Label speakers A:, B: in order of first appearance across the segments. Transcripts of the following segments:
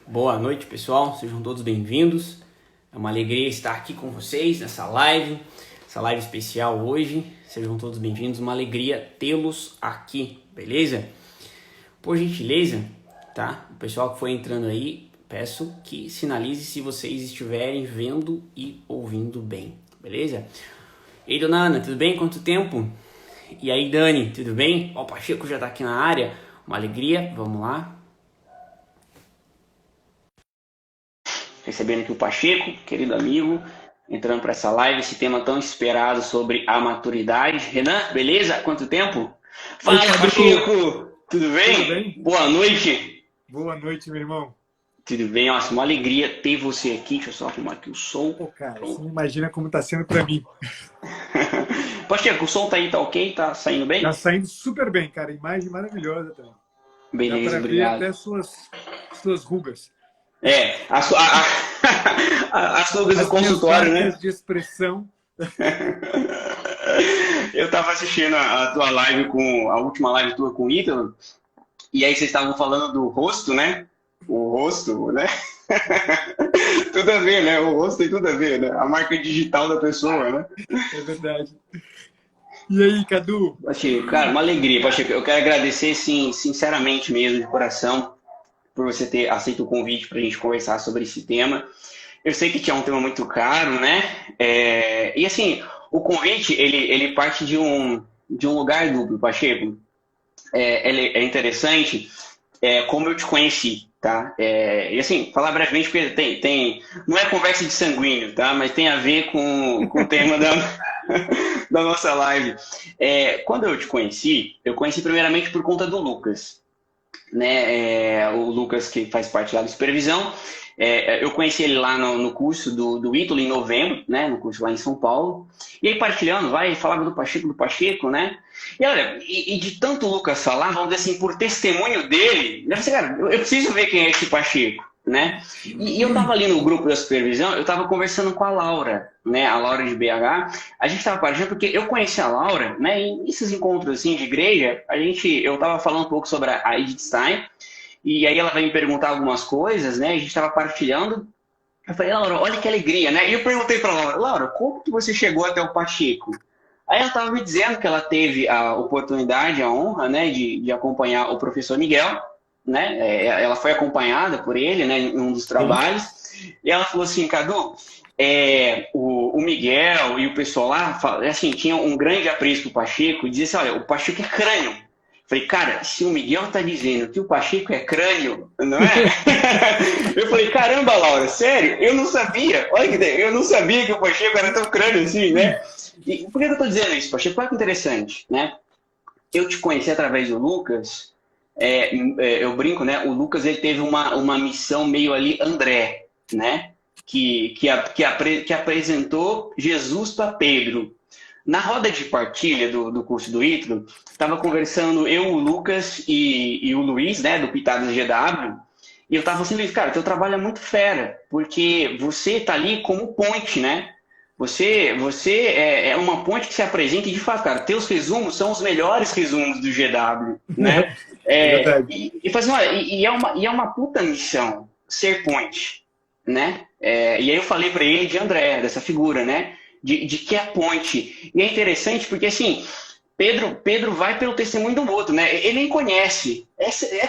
A: Boa noite, pessoal. Sejam todos bem-vindos. É uma alegria estar aqui com vocês nessa live especial hoje. Sejam todos bem-vindos. Uma alegria tê-los aqui, beleza? Por gentileza, tá? O pessoal que foi entrando aí, peço que sinalize se vocês estiverem vendo e ouvindo bem, beleza? Ei, dona Ana, tudo bem? Quanto tempo? E aí, Dani, tudo bem? Ó, o Pacheco já tá aqui na área. Uma alegria, vamos lá. Recebendo aqui o Pacheco, querido amigo, entrando para essa live, esse tema tão esperado sobre a maturidade. Renan, beleza? Quanto tempo? Fala, Pacheco! Tudo bem?
B: Tudo bem?
A: Boa noite!
B: Boa noite, meu irmão.
A: Tudo bem? Nossa, uma alegria ter você aqui. Deixa eu só arrumar aqui o som.
B: Pô, cara, você
A: Pronto.
B: não imagina como tá sendo para mim.
A: Pacheco, o som tá aí, tá ok? Tá saindo bem?
B: Tá saindo super bem, cara. Imagem maravilhosa também. Dá
A: Beleza,
B: para ver
A: obrigado.
B: até suas rugas.
A: As rugas do
B: As minhas
A: consultório, né?
B: marcas de expressão.
A: Eu tava assistindo a tua live a última live tua com o Ítalo, e aí vocês estavam falando do rosto, né? O rosto, né? Tudo a ver, né? O rosto tem tudo a ver, né? A marca digital da pessoa, né?
B: É verdade. E aí, Cadu?
A: Pacheco, cara, uma alegria, Pacheco. Eu quero agradecer, sim, sinceramente mesmo, de coração, por você ter aceito o convite para a gente conversar sobre esse tema. Eu sei que é um tema muito caro, né? E assim, o convite, ele parte de um lugar duplo, Pacheco. Ele é interessante, como eu te conheci, tá? E assim, falar brevemente, porque não é conversa de sanguíneo, tá? Mas tem a ver com o tema da nossa live. Quando eu te conheci, eu conheci primeiramente por conta do Lucas, né? O Lucas, que faz parte lá da supervisão. Eu conheci ele lá no curso do Ítalo em novembro, né? No curso lá em São Paulo. E aí, partilhando, falava do Pacheco, né? E olha, e de tanto o Lucas falar, vamos dizer assim, por testemunho dele, eu falei, cara, eu preciso ver quem é esse Pacheco, né? E eu tava ali no grupo da supervisão, eu tava conversando com a Laura, né? A Laura de BH. A gente tava partilhando porque eu conheci a Laura, né? E esses encontros assim de igreja, eu tava falando um pouco sobre a Edith Stein. E aí ela vai me perguntar algumas coisas, né? A gente estava partilhando. Eu falei, Laura, olha que alegria, né? E eu perguntei para Laura, Laura, como que você chegou até o Pacheco? Aí ela estava me dizendo que ela teve a oportunidade, a honra, né, de acompanhar o professor Miguel, né? Ela foi acompanhada por ele, né, em um dos
B: Sim.
A: trabalhos. E ela falou assim, Cadu, o Miguel e o pessoal lá, assim, tinham um grande apreço pro Pacheco e dizia assim, olha, o Pacheco é crânio. Falei, cara, se o Miguel tá dizendo que o Pacheco é crânio, não é? Eu falei, caramba, Laura, sério? Eu não sabia. Olha que ideia, eu não sabia que o Pacheco era tão crânio assim, né? E por que eu tô dizendo isso, Pacheco? Olha que interessante, né? Eu te conheci através do Lucas, eu brinco, né? O Lucas, ele teve uma missão meio ali André, né? Que apresentou Jesus para Pedro. Na roda de partilha do curso do Ítalo, estava conversando eu, o Lucas e o Luiz, né, do Pitadas GW, e eu estava assim, cara, teu trabalho é muito fera, porque você tá ali como ponte, né? Você é uma ponte que se apresenta e, de fato, cara, teus resumos são os melhores resumos do GW, né?
B: É verdade.
A: E faz, olha, e é uma puta missão ser ponte, né? E aí eu falei para ele de André, dessa figura, né? De que é a ponte. E é interessante porque, assim, Pedro vai pelo testemunho do outro, né? Ele nem conhece.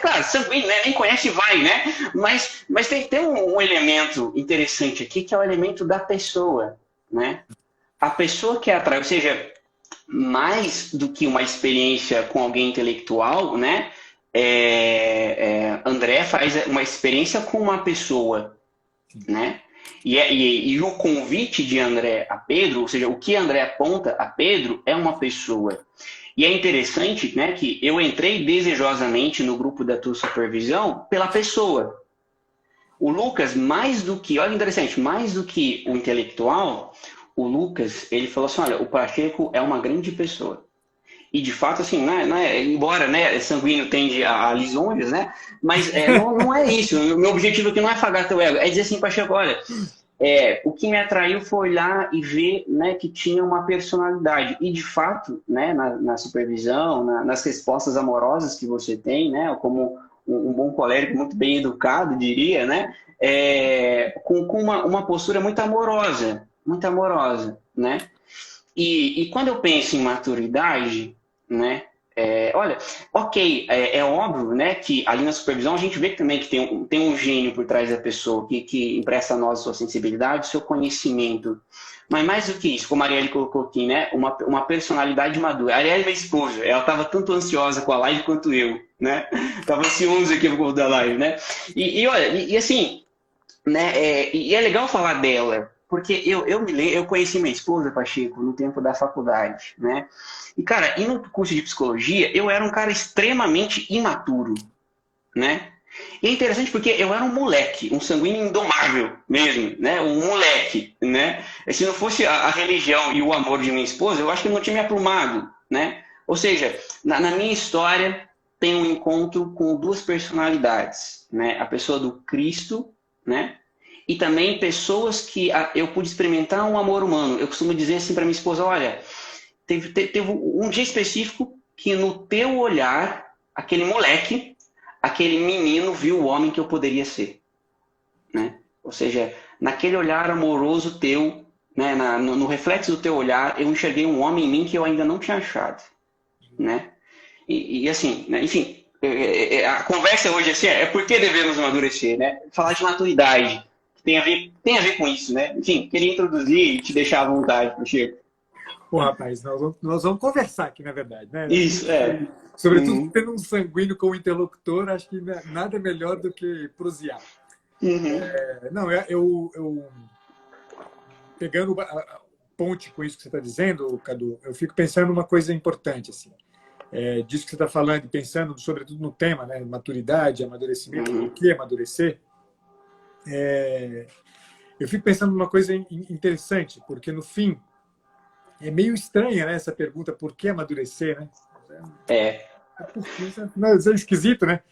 A: Claro, sanguíneo, né? Nem conhece e vai, né? Mas tem um elemento interessante aqui, que é o elemento da pessoa, né? A pessoa que atrai, ou seja, mais do que uma experiência com alguém intelectual, né? André faz uma experiência com uma pessoa, né? E o convite de André a Pedro, ou seja, o que André aponta a Pedro é uma pessoa. E é interessante, né, que eu entrei desejosamente no grupo da tua supervisão pela pessoa. O Lucas, olha que interessante, mais do que o intelectual, o Lucas, ele falou assim, olha, o Pacheco é uma grande pessoa. E de fato, assim, embora, né, sanguíneo tende a lisonjas, né? Mas não é isso. O meu objetivo aqui não é afagar teu ego, é dizer assim, Pacheco, olha, o que me atraiu foi olhar e ver, né, que tinha uma personalidade. E de fato, né, na supervisão, nas respostas amorosas que você tem, né, como um bom colérico, muito bem educado, diria, né? Com uma postura muito amorosa, né? E quando eu penso em maturidade, né? Olha, ok, é óbvio, né, que ali na supervisão a gente vê também que tem um gênio por trás da pessoa que empresta a nós a sua sensibilidade, o seu conhecimento. Mas mais do que isso, como a Arielle colocou aqui, né, uma personalidade madura. A Arielle, minha esposa, ela estava tanto ansiosa com a live quanto eu, né? Tava ansioso aqui por conta da live, né? Olha, assim, né, e é legal falar dela, porque eu conheci minha esposa, Pacheco, no tempo da faculdade, né? E, cara, e no curso de psicologia, eu era um cara extremamente imaturo, né? E é interessante porque eu era um moleque, um sanguíneo indomável mesmo, né? Um moleque, né? E se não fosse a religião e o amor de minha esposa, eu acho que eu não tinha me aprumado, né? Ou seja, na minha história tem um encontro com duas personalidades, né? A pessoa do Cristo, né? E também pessoas que eu pude experimentar um amor humano. Eu costumo dizer assim para minha esposa, olha, teve um dia específico que no teu olhar, aquele moleque, aquele menino viu o homem que eu poderia ser, né? Ou seja, naquele olhar amoroso teu, né, no reflexo do teu olhar, eu enxerguei um homem em mim que eu ainda não tinha achado, né? E assim, né, enfim, a conversa hoje assim, é por que devemos amadurecer, né? Falar de maturidade, que tem a ver com isso, né? Enfim, queria introduzir e te deixar à vontade, Chico.
B: Pô, rapaz, nós vamos conversar aqui, na verdade, né?
A: Isso,
B: Sobretudo tendo um sanguíneo como interlocutor, acho que nada é melhor do que prosear. Não, pegando a ponte com isso que você está dizendo, Cadu, eu fico pensando numa coisa importante, assim. Disso que você está falando, e pensando sobretudo no tema, né? Maturidade, amadurecimento, o que é amadurecer. Eu fico pensando numa coisa interessante, porque no fim é meio estranha, né, essa pergunta, por que amadurecer, né? Isso é esquisito, né?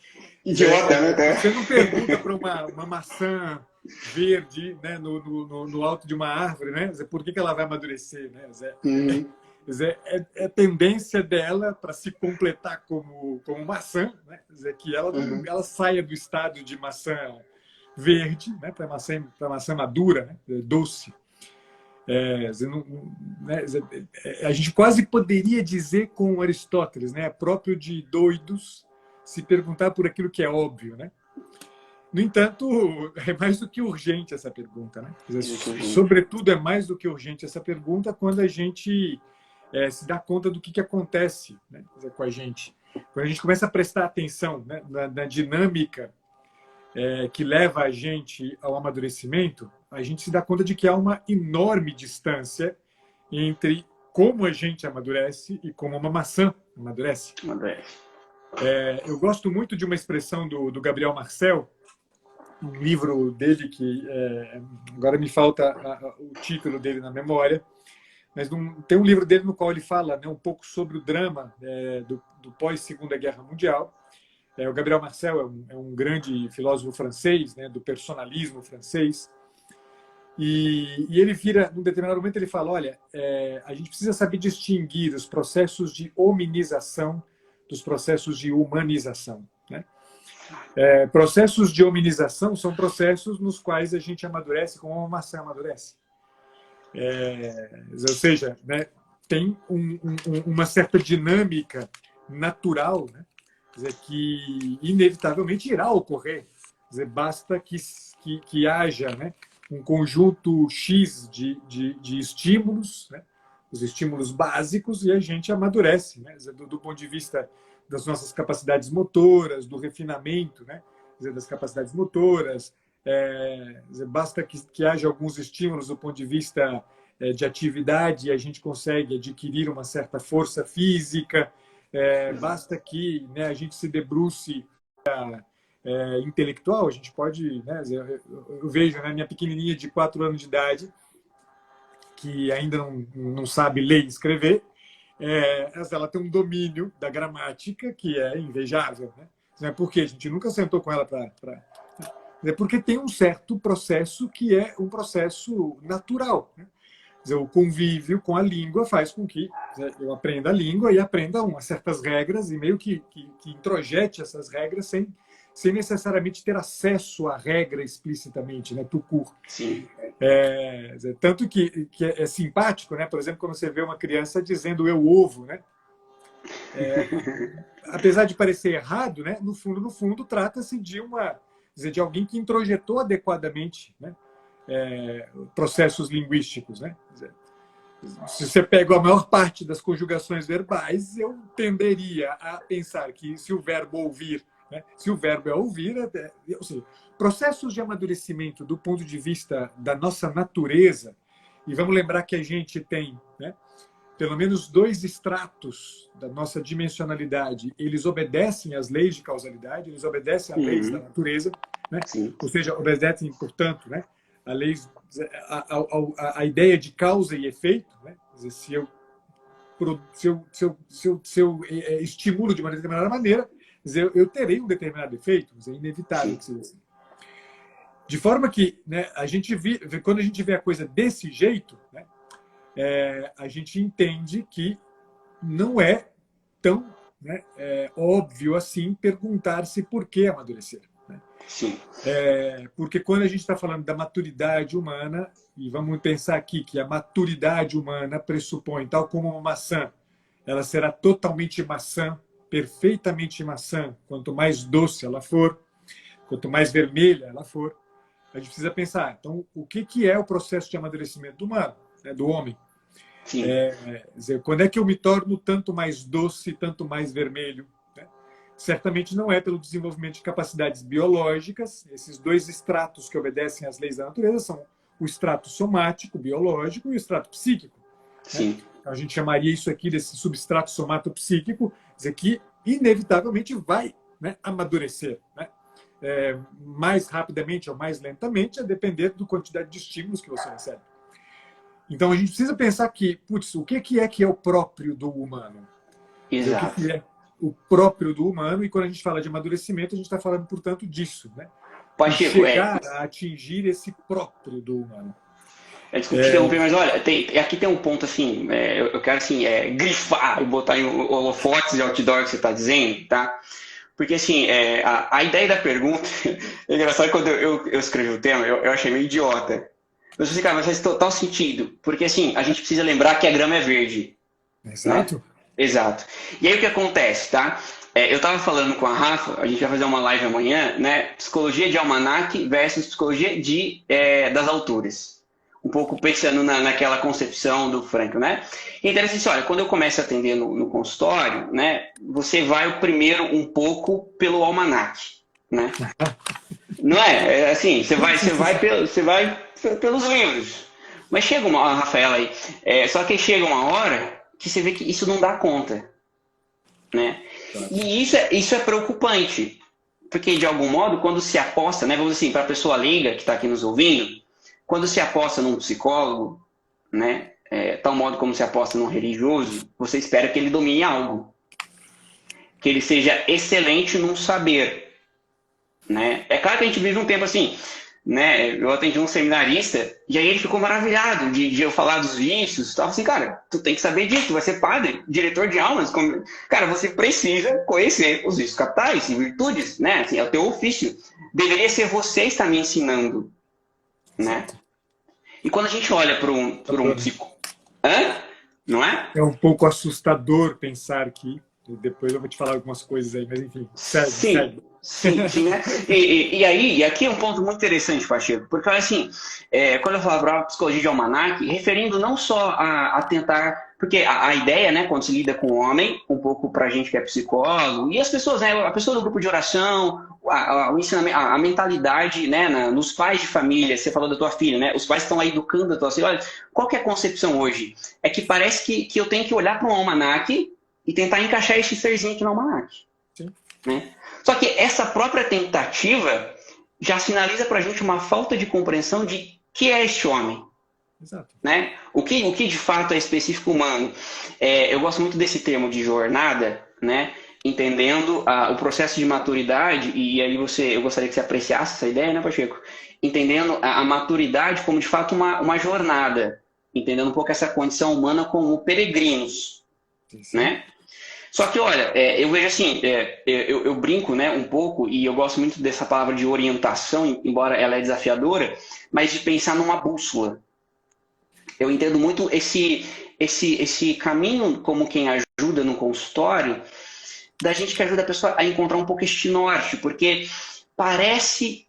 A: Idiota, né?
B: Você não pergunta para uma maçã verde, né, no alto de uma árvore, né? Por que ela vai amadurecer, né? É a tendência dela para se completar como maçã, né? Que ela saia do estado de maçã verde, né, para maçã madura, né, doce. A gente quase poderia dizer com Aristóteles, né, próprio de doidos se perguntar por aquilo que é óbvio, né? No entanto, é mais do que urgente essa pergunta, né? Sobretudo é mais do que urgente essa pergunta quando a gente se dá conta do que acontece, né, com a gente. Quando a gente começa a prestar atenção, né, na dinâmica que leva a gente ao amadurecimento, a gente se dá conta de que há uma enorme distância entre como a gente amadurece e como uma maçã amadurece. Eu gosto muito de uma expressão do Gabriel Marcel, um livro dele que agora me falta o título dele na memória, mas tem um livro dele no qual ele fala, né, um pouco sobre o drama do pós-Segunda Guerra Mundial. O Gabriel Marcel é um grande filósofo francês, né, do personalismo francês, e ele vira, num determinado momento, ele fala, olha, a gente precisa saber distinguir os processos de hominização dos processos de humanização, né? Processos de hominização são processos nos quais a gente amadurece como uma maçã amadurece. Ou seja, né, tem uma certa dinâmica natural, né, que inevitavelmente irá ocorrer. Basta que haja, né, um conjunto X de estímulos, né, os estímulos básicos, e a gente amadurece, né, do ponto de vista das nossas capacidades motoras, do refinamento, né, das capacidades motoras. Basta que haja alguns estímulos do ponto de vista de atividade e a gente consegue adquirir uma certa força física. Basta que, né, a gente se debruce intelectual, a gente pode, né, eu vejo, né, minha pequenininha de 4 anos de idade, que ainda não sabe ler e escrever, ela tem um domínio da gramática que é invejável, né? Porque a gente nunca sentou com ela porque tem um certo processo que é um processo natural, né? O convívio com a língua faz com que eu aprenda a língua e aprenda certas regras e meio que introjete essas regras sem necessariamente ter acesso à regra explicitamente, né? Tout court.
A: Sim.
B: Tanto que é simpático, né? Por exemplo, quando você vê uma criança dizendo eu ovo, né? Apesar de parecer errado, né? No fundo, trata-se de alguém que introjetou adequadamente, né? Processos linguísticos, né? Se você pega a maior parte das conjugações verbais, eu tenderia a pensar que se o verbo ouvir, né? Se o verbo é ouvir, ou seja, processos de amadurecimento do ponto de vista da nossa natureza, e vamos lembrar que a gente tem, né, pelo menos 2 estratos da nossa dimensionalidade, eles obedecem às leis de causalidade, eles obedecem às leis da natureza, né? Ou seja, obedecem, portanto, né, a ideia de causa e efeito, né? Quer dizer, se eu estimulo de uma determinada maneira, eu terei um determinado efeito, é inevitável que seja assim. De forma que, né, quando a gente vê a coisa desse jeito, né, a gente entende que não é tão, né, óbvio assim perguntar-se por que amadurecer. Né?
A: Sim.
B: Porque quando a gente está falando da maturidade humana, e vamos pensar aqui que a maturidade humana pressupõe, tal como uma maçã, ela será totalmente maçã, perfeitamente maçã, quanto mais doce ela for, quanto mais vermelha ela for. A gente precisa pensar, então, o que é o processo de amadurecimento humano, né, do homem?
A: Sim.
B: Quando é que eu me torno tanto mais doce, tanto mais vermelho? Né? Certamente não é pelo desenvolvimento de capacidades biológicas. Esses 2 estratos que obedecem às leis da natureza são o estrato somático, biológico, e o estrato psíquico.
A: Sim.
B: Né? Então, a gente chamaria isso aqui desse substrato somatopsíquico, que inevitavelmente vai, né, amadurecer, né? Mais rapidamente ou mais lentamente, a depender da quantidade de estímulos que você recebe. Então, a gente precisa pensar que, o que é o próprio do humano?
A: Exato.
B: O que é o próprio do humano? E quando a gente fala de amadurecimento, a gente está falando, portanto, disso, né?
A: Pacheco,
B: chegar a atingir esse próprio do humano.
A: Desculpa te interromper, mas olha, aqui tem um ponto assim, eu quero assim, grifar e botar em holofotes de outdoor que você está dizendo, tá? Porque assim, a ideia da pergunta, é engraçado, quando eu escrevi o tema, eu achei meio idiota. Mas você, cara, mas faz total sentido, porque assim, a gente precisa lembrar que a grama é verde.
B: Exato.
A: Né? Exato. E aí o que acontece, tá? Eu estava falando com a Rafa, a gente vai fazer uma live amanhã, né? Psicologia de almanaque versus psicologia das alturas. Um pouco pensando naquela concepção do Frankl, né? E é interessante assim, olha, quando eu começo a atender no consultório, né? Você vai primeiro um pouco pelo almanaque, né? Não é? Assim, você vai pelos livros. Mas chega a Rafaela aí, só que chega uma hora que você vê que isso não dá conta, né? E isso é preocupante, porque de algum modo, quando se aposta, né, vamos dizer assim, para a pessoa leiga que está aqui nos ouvindo, quando se aposta num psicólogo, né, tal modo como se aposta num religioso, você espera que ele domine algo, que ele seja excelente num saber, né? É claro que a gente vive um tempo assim, né? Eu atendi um seminarista e aí ele ficou maravilhado de eu falar dos vícios. Tava assim, cara, tu tem que saber disso, tu vai ser padre, diretor de almas. Cara, você precisa conhecer os vícios capitais e virtudes, né? Assim, é o teu ofício. Deveria ser você estar me ensinando, né? E quando a gente olha para um psicólogo, não é?
B: É um pouco assustador pensar que depois eu vou te falar algumas coisas aí, mas enfim, segue.
A: Sim, né? E aqui é um ponto muito interessante, Pacheco, porque assim, quando eu falava psicologia de almanaque, referindo não só a tentar, porque a ideia, né, quando se lida com o homem, um pouco pra gente que é psicólogo, e as pessoas, né, a pessoa do grupo de oração, o ensinamento, a mentalidade, né, nos pais de família, você falou da tua filha, né, os pais estão lá educando a tua filha, olha, qual que é a concepção hoje? É que parece que eu tenho que olhar para um almanaque e tentar encaixar esse serzinho aqui no almanaque.
B: Sim.
A: Né? Só que essa própria tentativa já sinaliza para a gente uma falta de compreensão de que é este homem.
B: Exato.
A: Né? O que de fato é específico humano. Eu gosto muito desse termo de jornada, né? Entendendo o processo de maturidade, e aí eu gostaria que você apreciasse essa ideia, né, Pacheco? Entendendo a maturidade como de fato uma jornada, entendendo um pouco essa condição humana como peregrinos. Sim. Né? Só que, olha, eu vejo assim, eu brinco, né, um pouco, e eu gosto muito dessa palavra de orientação, embora ela é desafiadora, mas de pensar numa bússola. Eu entendo muito esse caminho como quem ajuda no consultório, da gente que ajuda a pessoa a encontrar um pouco este norte, porque parece,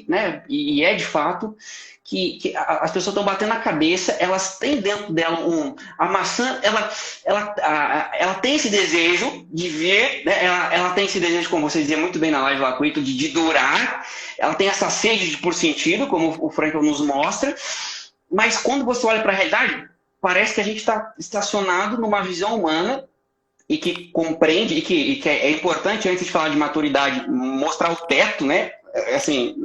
A: né, e é de fato, que as pessoas estão batendo a cabeça, elas têm dentro dela a maçã, ela tem esse desejo de ver, né, ela tem esse desejo, como você dizia muito bem na live lá, Cuito, de durar, ela tem essa sede de por sentido, como o Frankl nos mostra, mas quando você olha para a realidade, parece que a gente está estacionado numa visão humana e que compreende, e que é importante, antes de falar de maturidade, mostrar o teto, né? Assim,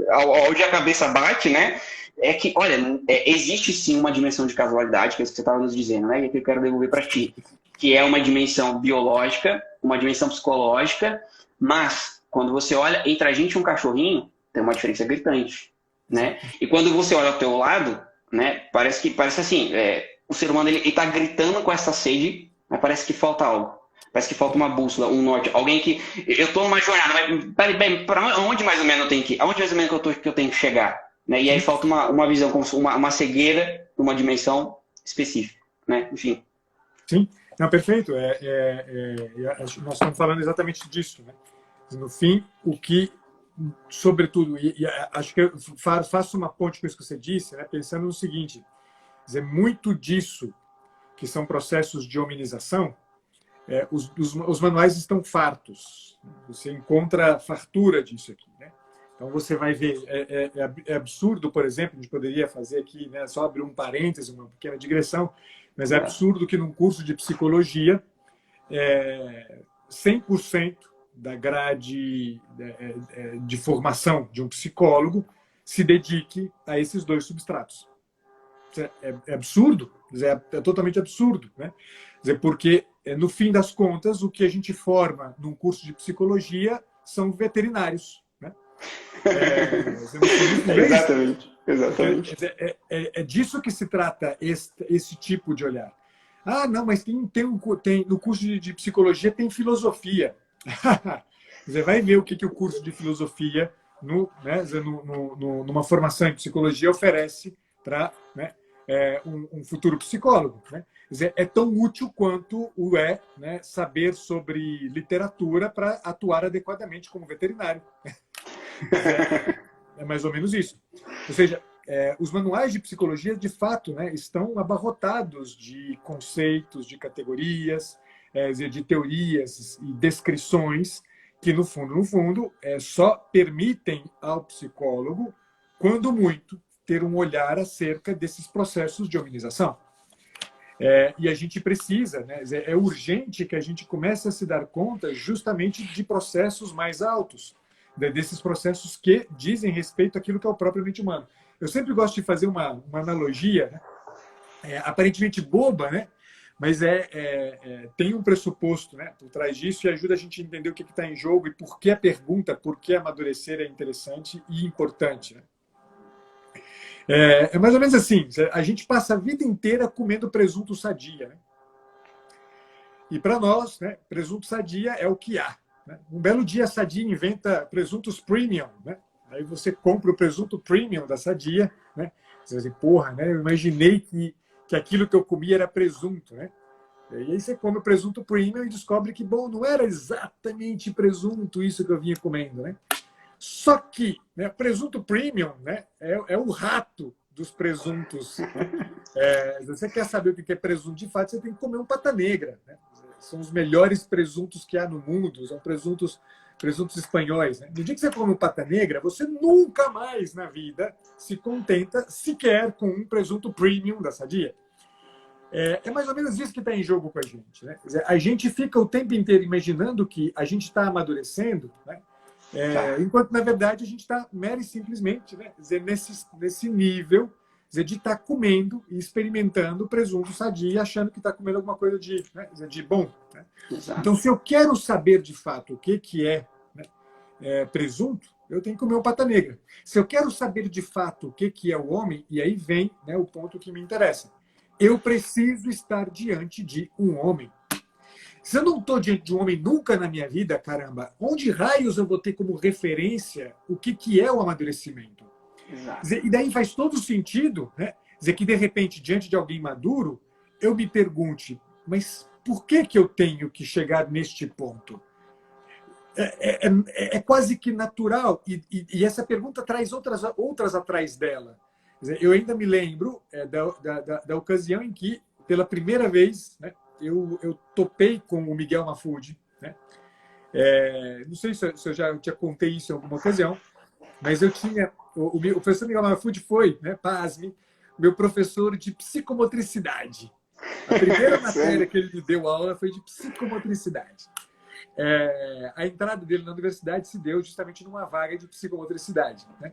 A: onde a cabeça bate, né? É que, olha, existe sim uma dimensão de casualidade, que é isso que você estava nos dizendo, né? E que eu quero devolver para ti, que é uma dimensão biológica, uma dimensão psicológica, mas quando você olha entre a gente e um cachorrinho, tem uma diferença gritante, né? E quando você olha ao teu lado, né? Parece assim, o ser humano ele está gritando com essa sede, mas parece que falta algo. Parece que falta uma bússola, um norte. Alguém que. Eu estou numa jornada, mas peraí, para onde mais ou menos eu tenho que ir? Aonde mais ou menos que eu tenho que chegar? Né? E aí falta uma visão, uma cegueira numa dimensão específica. Né? Enfim.
B: Sim, não, perfeito. Nós estamos falando exatamente disso. Né? No fim, o que, sobretudo, acho que eu faço uma ponte com isso que você disse, né? Pensando no seguinte: dizer, muito disso, que são processos de hominização, os manuais estão fartos. Você encontra fartura disso aqui, né? Então você vai ver, é absurdo, por exemplo, a gente poderia fazer aqui, né, só abrir um parêntese, uma pequena digressão, mas é absurdo que num curso de psicologia 100% da grade de formação de um psicólogo se dedique a esses dois substratos. É absurdo, é totalmente absurdo, né? Porque, no fim das contas, o que a gente forma num curso de psicologia são veterinários. Né?
A: Exatamente.
B: É disso que se trata esse tipo de olhar. Ah, não, mas no curso de psicologia tem filosofia. Você vai ver o que o curso de filosofia, numa formação em psicologia, oferece para um futuro psicólogo. Né? É tão útil quanto né, saber sobre literatura para atuar adequadamente como veterinário. É mais ou menos isso. Ou seja, os manuais de psicologia, de fato, né, estão abarrotados de conceitos, de categorias, de teorias e descrições que, no fundo, só permitem ao psicólogo, quando muito, ter um olhar acerca desses processos de hominização. E a gente precisa, né, é urgente que a gente comece a se dar conta justamente de processos mais altos, desses processos que dizem respeito àquilo que é o próprio mente humano. Eu sempre gosto de fazer uma analogia, né, aparentemente boba, né, mas tem um pressuposto, né, por trás disso, e ajuda a gente a entender o que está em jogo e por que a pergunta, por que amadurecer é interessante e importante. Né? É mais ou menos assim, a gente passa a vida inteira comendo presunto sadia. Né? E para nós, né, presunto sadia é o que há. Né? Um belo dia a Sadia inventa presuntos premium. Né? Aí você compra o presunto premium da Sadia. Né? Você vai dizer, porra, né, eu imaginei que aquilo que eu comia era presunto. Né? E aí você come o presunto premium e descobre que, bom, não era exatamente presunto isso que eu vinha comendo. Né? Só que, né, presunto premium, né, é o rato dos presuntos. Né? Você quer saber o que é presunto de fato, você tem que comer um pata negra. Né? São os melhores presuntos que há no mundo, são presuntos espanhóis. Né? No dia que você come um pata negra, você nunca mais na vida se contenta sequer com um presunto premium da Sadia. É mais ou menos isso que está em jogo com a gente. Né? Quer dizer, a gente fica o tempo inteiro imaginando que a gente está amadurecendo, né? Enquanto, na verdade, a gente está mero e simplesmente, né, nesse nível de estar comendo e experimentando presunto sadia, achando que está comendo alguma coisa de bom. Né? Então, se eu quero saber de fato o que é, né, presunto, eu tenho que comer um pata negra. Se eu quero saber de fato o que é o homem, e aí vem, né, o ponto que me interessa. Eu preciso estar diante de um homem. Se eu não estou diante de um homem nunca na minha vida, caramba, onde raios eu vou ter como referência o que é o amadurecimento?
A: Exato.
B: E daí faz todo sentido, né? Dizer que, de repente, diante de alguém maduro, eu me pergunte, mas por que eu tenho que chegar neste ponto? É quase que natural. E essa pergunta traz outras atrás dela. Eu ainda me lembro da ocasião em que, pela primeira vez, né, eu topei com o Miguel Mahfoud. Né? Não sei se eu já te contei isso em alguma ocasião, mas eu tinha... O professor Miguel Mahfoud foi, né, pasme, meu professor de psicomotricidade. A primeira matéria que ele me deu aula foi de psicomotricidade. A entrada dele na universidade se deu justamente numa vaga de psicomotricidade. Né?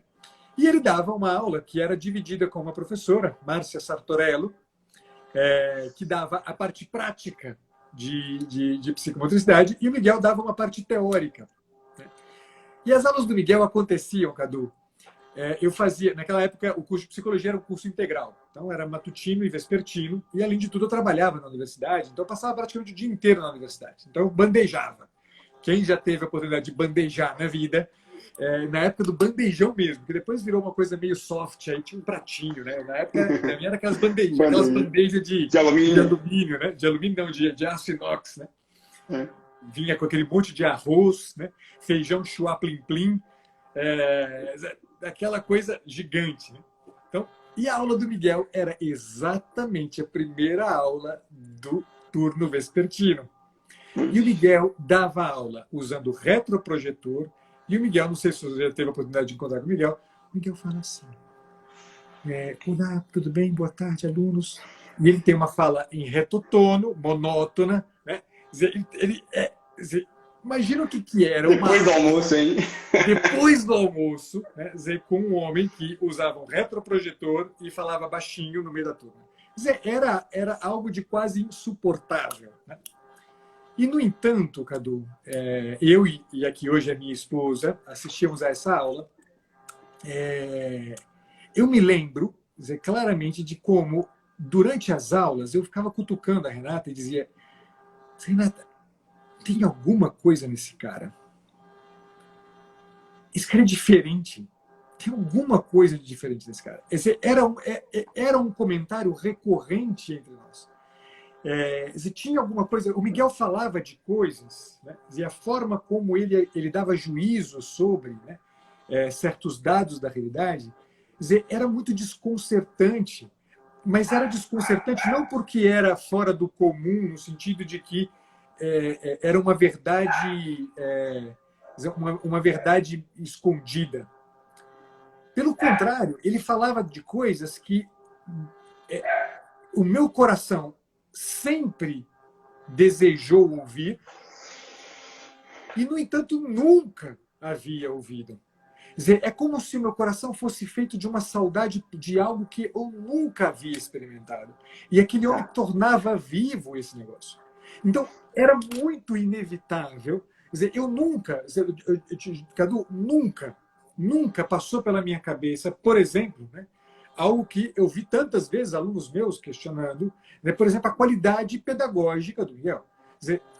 B: E ele dava uma aula que era dividida com uma professora, Márcia Sartorello, que dava a parte prática de psicomotricidade, e o Miguel dava uma parte teórica. Né? E as aulas do Miguel aconteciam, Cadu. Eu fazia, naquela época, o curso de psicologia era um curso integral. Então, era matutino e vespertino. E, além de tudo, eu trabalhava na universidade. Então, eu passava praticamente o dia inteiro na universidade. Então, eu bandejava. Quem já teve a oportunidade de bandejar na vida, na época do bandejão mesmo, que depois virou uma coisa meio soft, aí tinha um pratinho, né? Na época, pra mim, era aquelas bandejas de alumínio, né? De alumínio, não, de aço inox, né? Vinha com aquele monte de arroz, né? Feijão chuá plim-plim. Aquela coisa gigante. Né? Então, e a aula do Miguel era exatamente a primeira aula do turno vespertino. E o Miguel dava aula usando retroprojetor. E o Miguel, não sei se você já teve a oportunidade de encontrar com o Miguel fala assim: olá, tudo bem? Boa tarde, alunos. E ele tem uma fala em retotono, monótona. Né? Imagina o que era.
A: Depois do almoço, hein?
B: Depois do almoço, né, com um homem que usava um retroprojetor e falava baixinho no meio da turma. Era algo de quase insuportável. Né? E, no entanto, Cadu, eu e aqui hoje a minha esposa assistimos a essa aula. Eu me lembro claramente de como, durante as aulas, eu ficava cutucando a Renata e dizia: Renata, tem alguma coisa nesse cara? Esse cara é diferente. Tem alguma coisa de diferente nesse cara. Era um comentário recorrente entre nós. Tinha alguma coisa... O Miguel falava de coisas, né? E a forma como ele dava juízo sobre, né, certos dados da realidade, era muito desconcertante. Mas era desconcertante não porque era fora do comum, no sentido de que era uma verdade... uma verdade escondida. Pelo contrário, ele falava de coisas que o meu coração sempre desejou ouvir e, no entanto, nunca havia ouvido. É como se o meu coração fosse feito de uma saudade de algo que eu nunca havia experimentado. E aquele homem tornava vivo esse negócio. Então, era muito inevitável. Eu nunca, Cadu, nunca passou pela minha cabeça, por exemplo, né, algo que eu vi tantas vezes alunos meus questionando, né, por exemplo, a qualidade pedagógica do Miguel.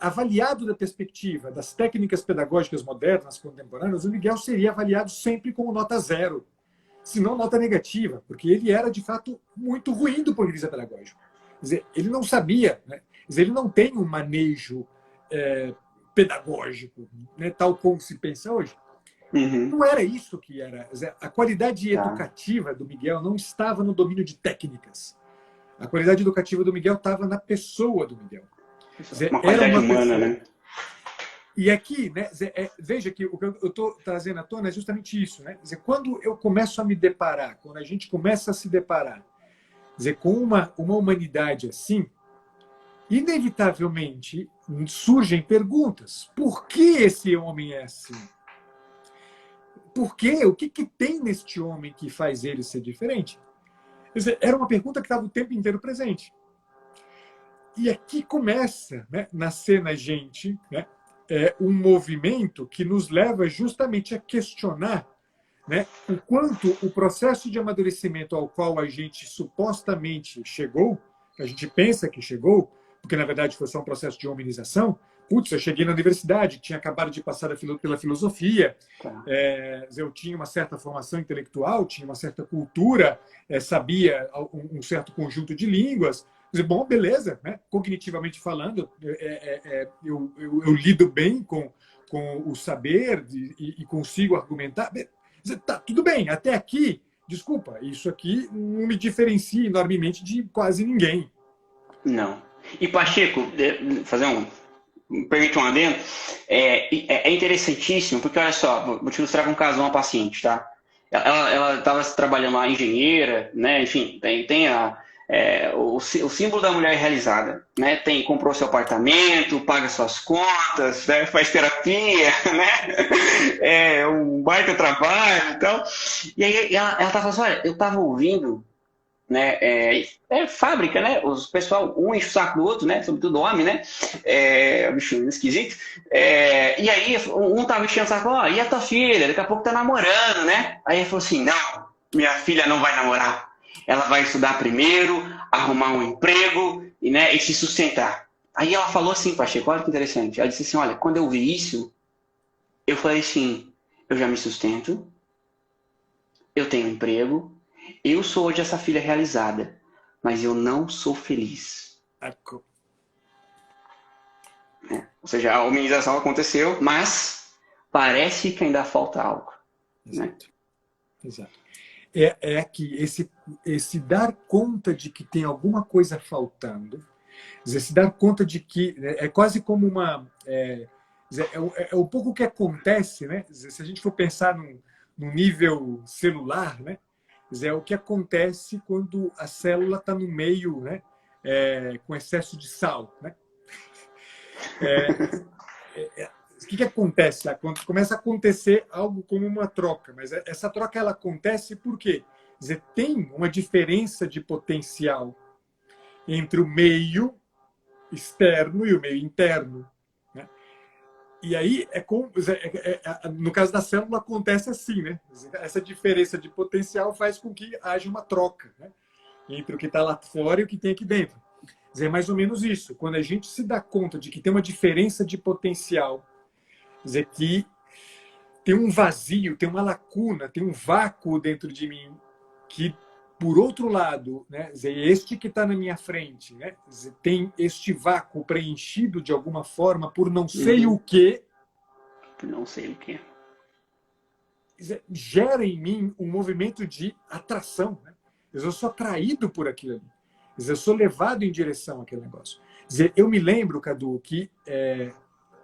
B: Avaliado da perspectiva das técnicas pedagógicas modernas, contemporâneas, o Miguel seria avaliado sempre como nota 0, se não nota negativa, porque ele era, de fato, muito ruim do ponto de vista pedagógico. Ele não sabia, né, ele não tem um manejo pedagógico, né, tal como se pensa hoje.
A: Uhum.
B: Não era isso que era. A qualidade educativa do Miguel não estava no domínio de técnicas. A qualidade educativa do Miguel estava na pessoa do Miguel.
A: Uma qualidade humana, né?
B: E aqui, né, veja que o que eu estou trazendo à tona é justamente isso. Né? Quando eu começo a me deparar, quando a gente começa a se deparar com uma humanidade assim, inevitavelmente surgem perguntas. Por que esse homem é assim? Por quê? O que tem neste homem que faz ele ser diferente? Era uma pergunta que estava o tempo inteiro presente. E aqui começa, né, na cena gente, né, um movimento que nos leva justamente a questionar, né, o quanto o processo de amadurecimento ao qual a gente supostamente chegou, a gente pensa que chegou, porque na verdade foi só um processo de hominização. Putz, eu cheguei na universidade, tinha acabado de passar pela filosofia, eu tinha uma certa formação intelectual, tinha uma certa cultura, sabia um certo conjunto de línguas. Bom, beleza, né? Cognitivamente falando, eu lido bem com o saber e consigo argumentar. Tá, tudo bem, até aqui, desculpa, isso aqui não me diferencia enormemente de quase ninguém.
A: Não. E, Pacheco, fazer permite um adendo, é interessantíssimo, porque olha só, vou te ilustrar com um caso de uma paciente, tá? Ela estava trabalhando lá, engenheira, né? Enfim, tem o símbolo da mulher realizada, né? Comprou seu apartamento, paga suas contas, né? Faz terapia, né? Um baita trabalho e tal. E aí ela estava assim, olha, eu estava ouvindo, né? Fábrica, né? O pessoal, um enche o saco do outro, né? Sobretudo homem, né? Bicho esquisito. E aí, um tava enchendo o saco, e a tua filha? Daqui a pouco tá namorando, né? Aí ele falou assim, não, minha filha não vai namorar. Ela vai estudar primeiro, arrumar um emprego e se sustentar. Aí ela falou assim, Pacheco, olha que interessante. Ela disse assim, olha, quando eu vi isso, eu falei assim, eu já me sustento, eu tenho emprego, eu sou hoje essa filha realizada, mas eu não sou feliz. Ou seja, a humanização aconteceu, mas parece que ainda falta algo.
B: Exato.
A: Né?
B: Exato. Que esse dar conta de que tem alguma coisa faltando, se dar conta de que é quase como uma... um pouco o que acontece, né? Se a gente for pensar num nível celular, né? É o que acontece quando a célula está no meio, né? Com excesso de sal, né? O que acontece? Começa a acontecer algo como uma troca, mas essa troca ela acontece por quê? Quer dizer, tem uma diferença de potencial entre o meio externo e o meio interno. Né? E aí, no caso da célula, acontece assim, né? Essa diferença de potencial faz com que haja uma troca, né? Entre o que está lá fora e o que tem aqui dentro. Quer dizer, é mais ou menos isso. Quando a gente se dá conta de que tem uma diferença de potencial, quer dizer, que tem um vazio, tem uma lacuna, tem um vácuo dentro de mim que, por outro lado, né, este que está na minha frente, né, tem este vácuo preenchido de alguma forma por não sei o quê.
A: Por não sei o quê.
B: Gera em mim um movimento de atração. Né? Eu sou atraído por aquilo ali. Eu sou levado em direção àquele negócio. Eu me lembro, Cadu, que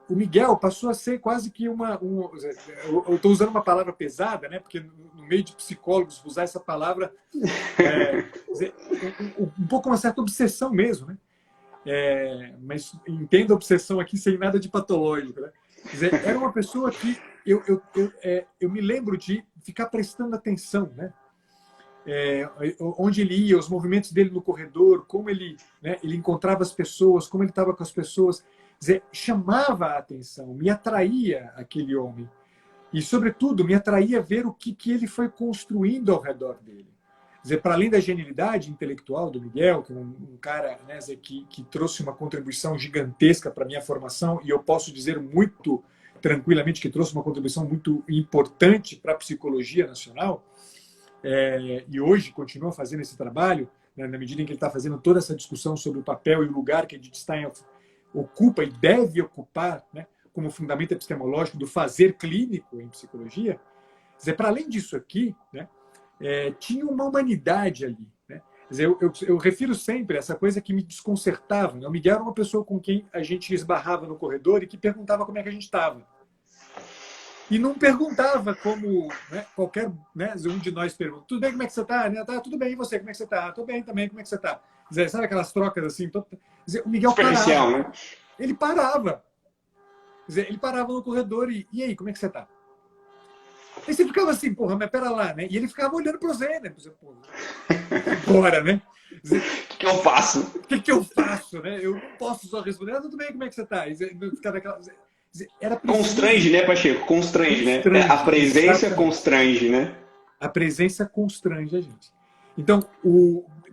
B: o Miguel passou a ser quase que eu estou usando uma palavra pesada, né? Porque no meio de psicólogos usar essa palavra um pouco uma certa obsessão mesmo, né? Mas entenda a obsessão aqui sem nada de patológico, né? Era uma pessoa que eu me lembro de ficar prestando atenção, né? Onde ele ia, os movimentos dele no corredor, como ele encontrava as pessoas, como ele estava com as pessoas. Chamava a atenção, me atraía aquele homem. E, sobretudo, me atraía ver o que ele foi construindo ao redor dele. Para além da genialidade intelectual do Miguel, que é um cara, né, que trouxe uma contribuição gigantesca para a minha formação, e eu posso dizer muito tranquilamente que trouxe uma contribuição muito importante para a psicologia nacional, e hoje continua fazendo esse trabalho, né, na medida em que ele está fazendo toda essa discussão sobre o papel e o lugar que a Edith Stein ocupa e deve ocupar, né, como fundamento epistemológico do fazer clínico em psicologia. Para além disso aqui, né, tinha uma humanidade ali. Né? Eu refiro sempre a essa coisa que me desconcertava. Né? O Miguel era uma pessoa com quem a gente esbarrava no corredor e que perguntava como é que a gente estava. E não perguntava como, né, qualquer, né, um de nós pergunta, tudo bem, como é que você está? Tá, tudo bem, e você, como é que você está? Estou bem também, como é que você está? Sabe aquelas trocas assim? O Miguel parava.
A: Né?
B: Ele parava. Ele parava no corredor e aí, como é que você está? Aí você ficava assim, porra, mas pera lá, né? E ele ficava olhando para você, né? Agora, né?
A: O que eu faço?
B: O que eu faço, né? Eu não posso só responder, tudo bem, como é que você está? Era
A: constrange, né, Pacheco? Constrange, né? A presença constrange, né?
B: A presença constrange a gente. Então,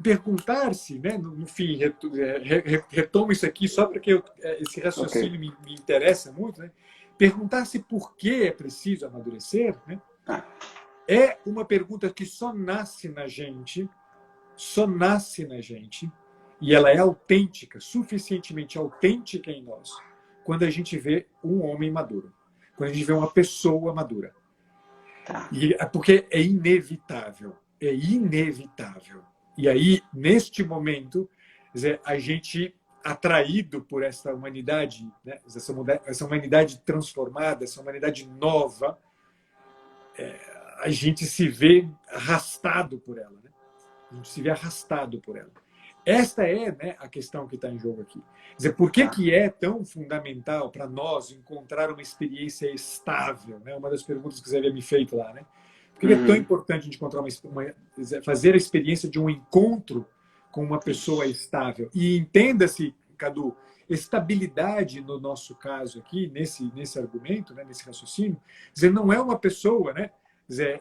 B: perguntar-se, né, no fim, retomo isso aqui só porque esse raciocínio me interessa muito, né? Perguntar-se por que é preciso amadurecer, né? É uma pergunta que só nasce na gente, e ela é autêntica, suficientemente autêntica em nós, quando a gente vê um homem maduro, quando a gente vê uma pessoa madura. Porque é inevitável. E aí, neste momento, a gente, atraído por essa humanidade, né, essa humanidade transformada, essa humanidade nova, a gente se vê arrastado por ela. Né? A gente se vê arrastado por ela. Esta é, né, a questão que está em jogo aqui. Quer dizer, por que é tão fundamental para nós encontrar uma experiência estável? Né? Uma das perguntas que você havia me feito lá. Né? Por que é tão importante a gente encontrar fazer a experiência de um encontro com uma pessoa estável? E entenda-se, Cadu, estabilidade, no nosso caso aqui, nesse argumento, né, nesse raciocínio, dizer, não é uma pessoa, né, dizer,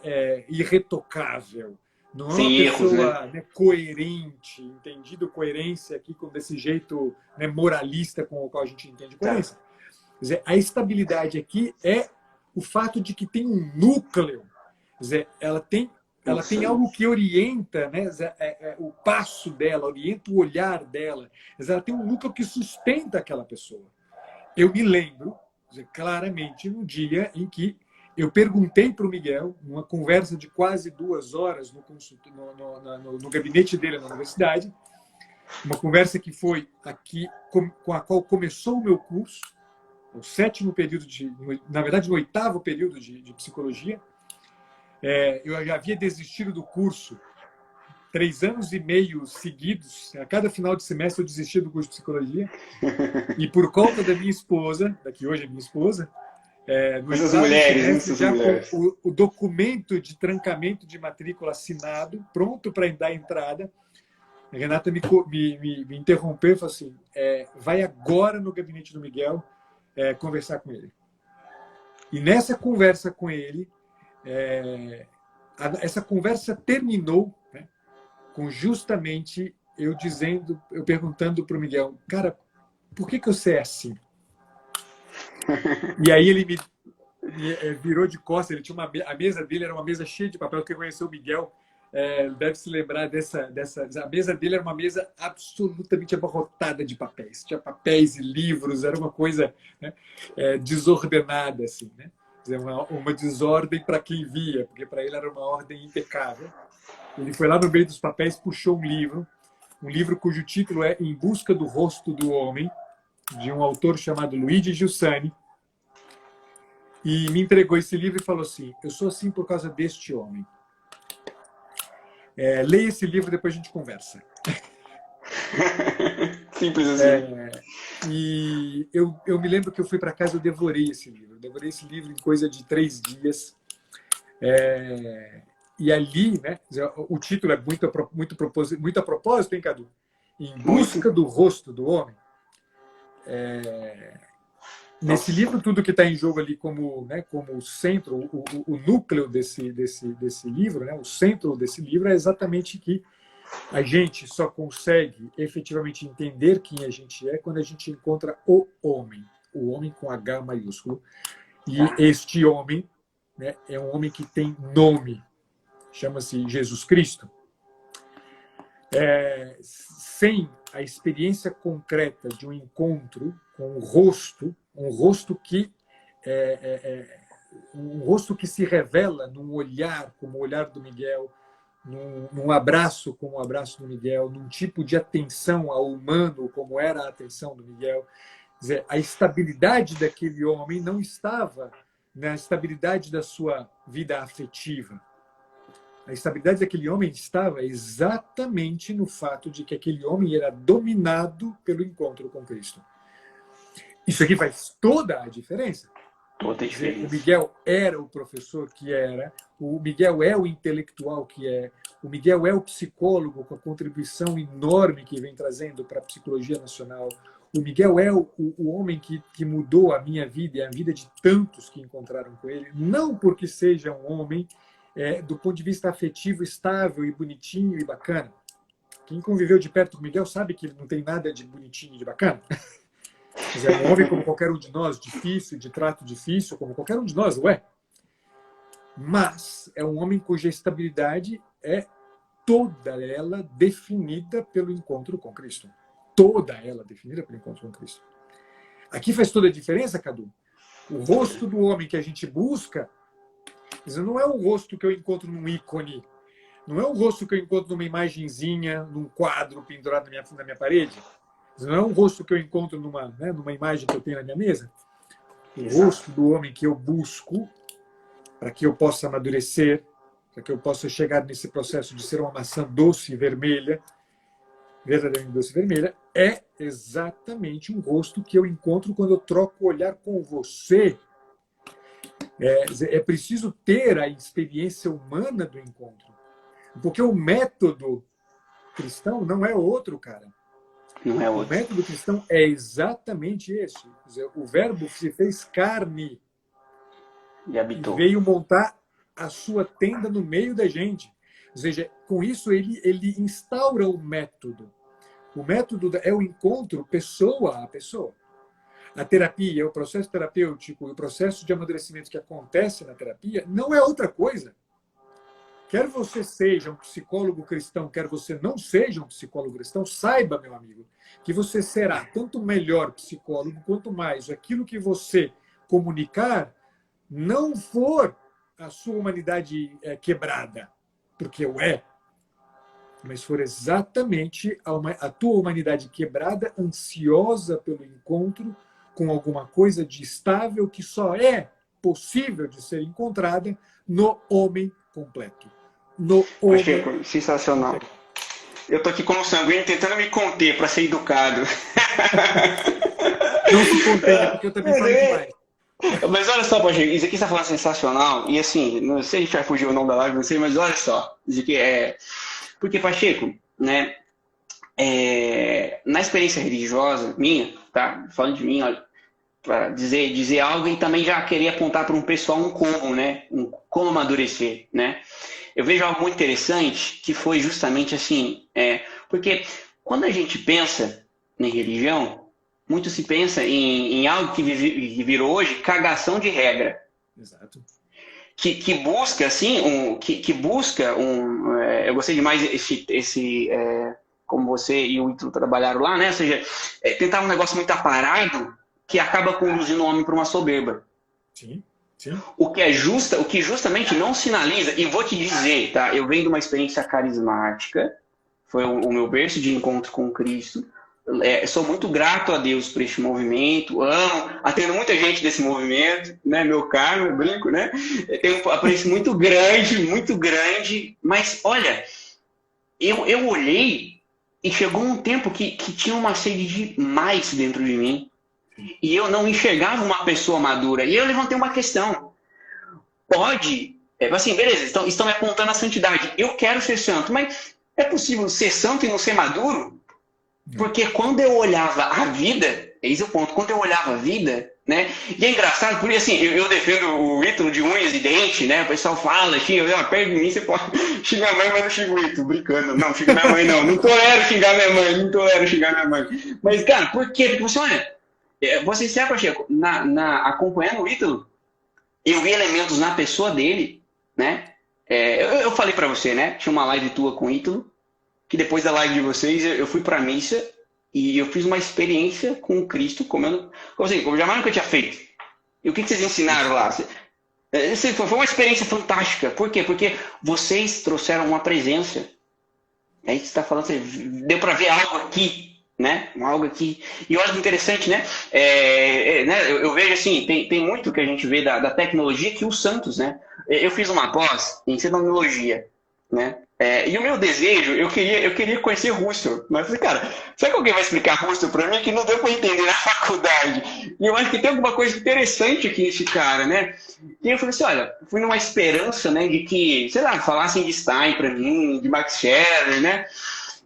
B: irretocável, não é uma pessoa, né, coerente, entendido coerência aqui com desse jeito, né, moralista com o qual a gente entende coerência. Quer dizer, a estabilidade aqui é o fato de que tem um núcleo, quer dizer, ela tem algo que orienta, né, o passo dela, orienta o olhar dela. Ela tem um núcleo que sustenta aquela pessoa. Eu me lembro, claramente, no dia em que eu perguntei para o Miguel, numa conversa de quase 2 horas no gabinete dele na universidade, uma conversa que foi aqui, com a qual começou o meu curso, o 7º período na verdade, no 8º período de psicologia. Eu já havia desistido do curso 3 anos e meio seguidos. A cada final de semestre eu desistia do curso de psicologia. E por conta da minha esposa, que hoje é minha esposa, no
A: essas
B: já
A: mulheres.
B: com o documento de trancamento de matrícula assinado, pronto para dar entrada, a Renata me interrompeu e falou assim, vai agora no gabinete do Miguel conversar com ele. E nessa conversa com ele, essa conversa terminou, né, com justamente eu perguntando para o Miguel, cara, por que você é assim? E aí ele me virou de costas, ele tinha a mesa dele era uma mesa cheia de papel. Quem conheceu o Miguel deve se lembrar dessa. A mesa dele era uma mesa absolutamente abarrotada de papéis. Tinha papéis e livros, era uma coisa, né, desordenada, assim, né? Uma desordem para quem via, porque para ele era uma ordem impecável. Ele foi lá no meio dos papéis, puxou um livro cujo título é Em Busca do Rosto do Homem, de um autor chamado Luigi Giussani, e me entregou esse livro e falou assim, eu sou assim por causa deste homem. Leia esse livro, depois a gente conversa.
A: Simples assim.
B: E eu me lembro que eu fui para casa, eu devorei esse livro. Devorei esse livro em coisa de 3 dias. E ali, né, o título é muito a propósito, hein, Cadu? Em Busca do Rosto do Homem. Nesse livro, tudo que está em jogo ali como o centro, o núcleo desse livro, né, o centro desse livro é exatamente que a gente só consegue efetivamente entender quem a gente é quando a gente encontra o homem com H maiúsculo. E este homem, né, é um homem que tem nome, chama-se Jesus Cristo. Sem a experiência concreta de um encontro com um rosto que se revela num olhar, como o olhar do Miguel, num abraço como o abraço do Miguel, num tipo de atenção ao humano como era a atenção do Miguel. Quer dizer, a estabilidade daquele homem não estava na estabilidade da sua vida afetiva. A estabilidade daquele homem estava exatamente no fato de que aquele homem era dominado pelo encontro com Cristo. Isso aqui faz toda a diferença. O Miguel era o professor que era, o Miguel é o intelectual que é, o Miguel é o psicólogo com a contribuição enorme que vem trazendo para a psicologia nacional. O Miguel é o homem que mudou a minha vida e a vida de tantos que encontraram com ele, não porque seja um homem do ponto de vista afetivo estável e bonitinho e bacana, Quem conviveu de perto com o Miguel sabe que ele não tem nada de bonitinho e de bacana. É um homem como qualquer um de nós, difícil, de trato difícil, como qualquer um de nós, ué. Mas é um homem cuja estabilidade é toda ela definida pelo encontro com Cristo. Toda ela definida pelo encontro com Cristo. Aqui faz toda a diferença, Cadu. O rosto do homem que a gente busca não é o rosto que eu encontro num ícone. Não é o rosto que eu encontro numa imagenzinha, num quadro pendurado na minha parede. Não é o rosto que eu encontro numa imagem que eu tenho na minha mesa. O rosto do homem que eu busco para que eu possa amadurecer, para que eu possa chegar nesse processo de ser uma maçã doce e vermelha, verdadeiramente doce e vermelha, é exatamente um rosto que eu encontro quando eu troco o olhar com você. É preciso ter a experiência humana do encontro. Porque o método cristão não é outro, cara.
A: Não é outro.
B: O método cristão é exatamente esse. Quer dizer, o verbo se fez carne
A: e habitou.
B: E veio montar a sua tenda no meio da gente. Ou seja, com isso ele instaura o método. O método é o encontro pessoa a pessoa. A terapia, o processo terapêutico, o processo de amadurecimento que acontece na terapia não é outra coisa. Quer você seja um psicólogo cristão, quer você não seja um psicólogo cristão, saiba, meu amigo, que você será tanto melhor psicólogo quanto mais aquilo que você comunicar não for a sua humanidade quebrada, porque o é, mas for exatamente a tua humanidade quebrada, ansiosa pelo encontro com alguma coisa de estável que só é possível de ser encontrada no homem completo. No homem.
A: Pacheco, sensacional. Eu tô aqui como sanguíneo tentando me conter para ser educado.
B: Não se contenha, porque eu também falo demais.
A: Mas olha só, Pacheco, isso aqui você tá falando sensacional. E assim, não sei se a gente vai fugir ou não da live, não sei, mas olha só. Isso aqui é. Porque, Pacheco, né? Na experiência religiosa minha, tá? Falando de mim, olha, para dizer algo e também já querer apontar para um pessoal um como, né? Como amadurecer, né? Eu vejo algo muito interessante que foi justamente assim, porque quando a gente pensa em religião, muito se pensa em algo que virou hoje cagação de regra.
B: Exato.
A: Que busca, assim, eu gostei demais como você e o Ítalo trabalharam lá, né? Ou seja, tentar um negócio muito aparado que acaba conduzindo o homem para uma soberba.
B: Sim. Sim.
A: O que justamente não sinaliza, e vou te dizer, tá? Eu venho de uma experiência carismática, foi o meu berço de encontro com Cristo. Sou muito grato a Deus por este movimento, atendo muita gente desse movimento, né? Meu caro, eu brinco, né? Tenho um apreço muito grande, mas olha, eu olhei e chegou um tempo que tinha uma sede de mais dentro de mim. E eu não enxergava uma pessoa madura. E eu levantei uma questão. Pode... assim, beleza, estão me apontando a santidade. Eu quero ser santo, mas é possível ser santo e não ser maduro? Porque quando eu olhava a vida, eis o ponto, quando eu olhava a vida, né? E é engraçado, porque assim, eu defendo o Ítalo de unhas e dente, né? O pessoal fala, perto de mim, você pode xingar a mãe, mas não xinga o Ítalo, brincando. Não, xinga minha mãe não. Não tolero xingar minha mãe, Mas, cara, por quê? Porque você olha... Vou ser sincero, Pacheco, acompanhando o Ítalo, eu vi elementos na pessoa dele, né? Eu falei pra você, né? Tinha uma live tua com o Ítalo, que depois da live de vocês eu fui pra missa e eu fiz uma experiência com o Cristo, como jamais nunca tinha feito. E o que vocês ensinaram lá? Foi uma experiência fantástica. Por quê? Porque vocês trouxeram uma presença. Aí você está falando, deu pra ver algo aqui. Né? Algo aqui. E olha que interessante, né? Eu vejo assim, tem muito que a gente vê da tecnologia que os santos, né? Eu fiz uma pós em fenomenologia, né? E o meu desejo, eu queria conhecer Russell. Mas eu falei, cara, será que alguém vai explicar Russell para mim que não deu para entender na faculdade? E eu acho que tem alguma coisa interessante aqui nesse cara, né? E eu falei assim, olha, fui numa esperança, né, de que, sei lá, falassem de Stein para mim, de Max Scherer, né?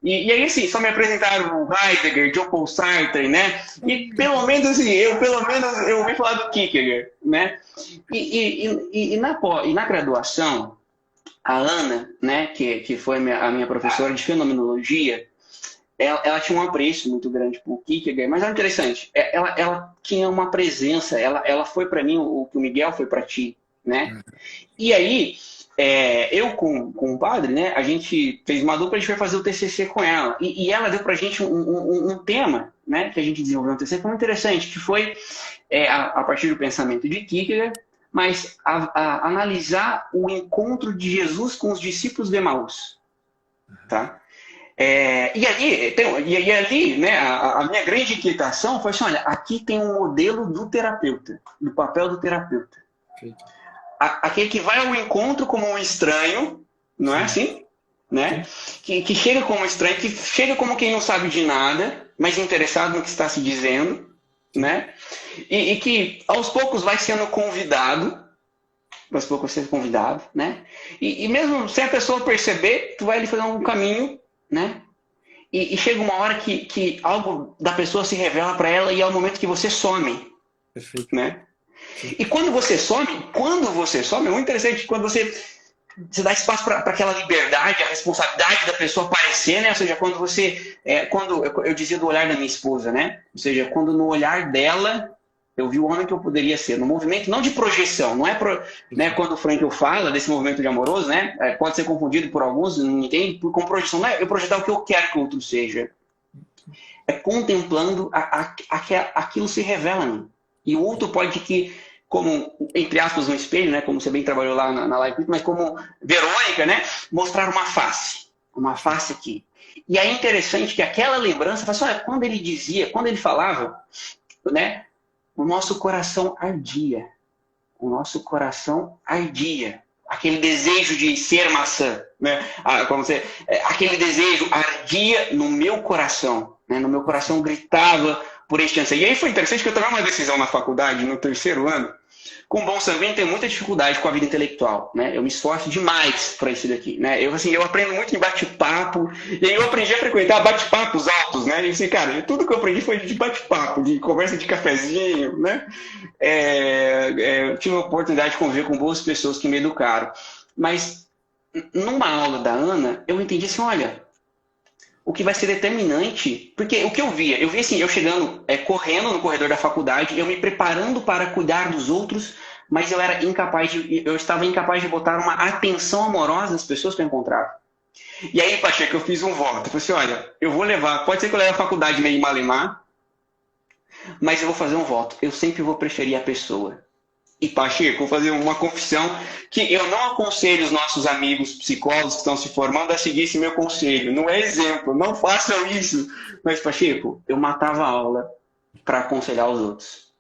A: E aí, assim, só me apresentaram o Heidegger, John Paul Sartre, né? E pelo menos, assim, eu ouvi falar do Kierkegaard, né? E na graduação, a Ana, né, que foi a minha professora de fenomenologia, ela tinha um apreço muito grande por Kierkegaard, mas era interessante. Ela tinha uma presença, ela foi para mim o que o Miguel foi para ti, né? E aí, eu com o padre, né, a gente fez uma dupla, a gente foi fazer o TCC com ela. E ela deu pra gente um tema, né, que a gente desenvolveu no TCC, que foi muito interessante, que foi a partir do pensamento de Kierkegaard, mas analisar o encontro de Jesus com os discípulos de Emaús. Tá? E ali, né, a minha grande inquietação foi assim, olha, aqui tem um modelo do terapeuta, do papel do terapeuta. Aquele que vai ao encontro como um estranho, não é assim? Né? Que chega como estranho, que chega como quem não sabe de nada, mas interessado no que está se dizendo, né? E que aos poucos vai sendo convidado, aos poucos vai ser convidado, né? E mesmo sem a pessoa perceber, tu vai ali fazer um caminho, né? E chega uma hora que algo da pessoa se revela para ela e é o momento que você some. Perfeito. Né? E quando você some, é muito interessante, quando você dá espaço para aquela liberdade, a responsabilidade da pessoa aparecer, né? Ou seja, quando você... quando eu dizia do olhar da minha esposa, né? Ou seja, quando no olhar dela eu vi o homem que eu poderia ser, no movimento não de projeção, não é né, quando o Frankl fala desse movimento de amoroso, né, pode ser confundido por alguns, não entende, com projeção, não é eu projetar o que eu quero que o outro seja, é contemplando aquilo se revela a mim, e o outro pode que, como, entre aspas, um espelho, né, como você bem trabalhou lá na live, mas como Verônica, né, mostrar uma face aqui, e é interessante que aquela lembrança, olha, quando ele falava, né, o nosso coração ardia. Aquele desejo de ser maçã, né? Aquele desejo ardia no meu coração, né? No meu coração gritava por este anseio. E aí foi interessante que eu tomei uma decisão na faculdade, no 3º ano. Com bom sanguíneo, tenho muita dificuldade com a vida intelectual, né? Eu me esforço demais para isso daqui, né? Eu aprendo muito em bate-papo, e aí eu aprendi a frequentar bate-papos altos, né? E assim, cara, tudo que eu aprendi foi de bate-papo, de conversa de cafezinho, né? Eu tive a oportunidade de conviver com boas pessoas que me educaram. Mas, numa aula da Ana, eu entendi assim, olha, o que vai ser determinante, porque o que eu vi assim, eu chegando, correndo no corredor da faculdade, eu me preparando para cuidar dos outros, mas eu estava incapaz de botar uma atenção amorosa nas pessoas que eu encontrava. E aí, Pacheco, eu fiz um voto, eu falei assim, olha, eu vou levar, pode ser que eu leve a faculdade meio malemar, mas eu vou fazer um voto, eu sempre vou preferir a pessoa. E, Pacheco, vou fazer uma confissão que eu não aconselho os nossos amigos psicólogos que estão se formando a seguir esse meu conselho. Não é exemplo, não façam isso. Mas, Pacheco, eu matava a aula para aconselhar os outros.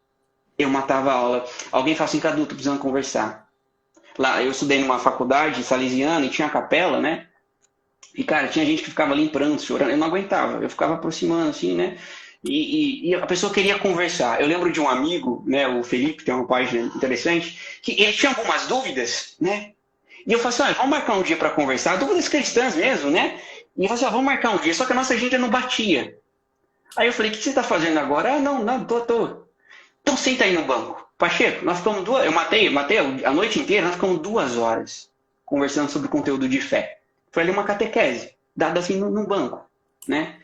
A: Eu matava a aula. Alguém fala assim, Cadu, tô precisando conversar. Lá, eu estudei numa faculdade salesiana e tinha a capela, né? E, cara, tinha gente que ficava ali em pranto, chorando. Eu não aguentava. Eu ficava aproximando, assim, né? E a pessoa queria conversar. Eu lembro de um amigo, né, o Felipe, que tem uma página interessante, que ele tinha algumas dúvidas, né? E eu falei assim, olha, vamos marcar um dia para conversar, dúvidas cristãs mesmo, né? E eu falei assim, vamos marcar um dia, só que a nossa agenda não batia. Aí eu falei, o que você está fazendo agora? Ah, não, tô. Então senta aí no banco. Pacheco, nós ficamos eu matei a noite inteira, nós ficamos 2 horas conversando sobre conteúdo de fé. Foi ali uma catequese, dada assim num banco, né?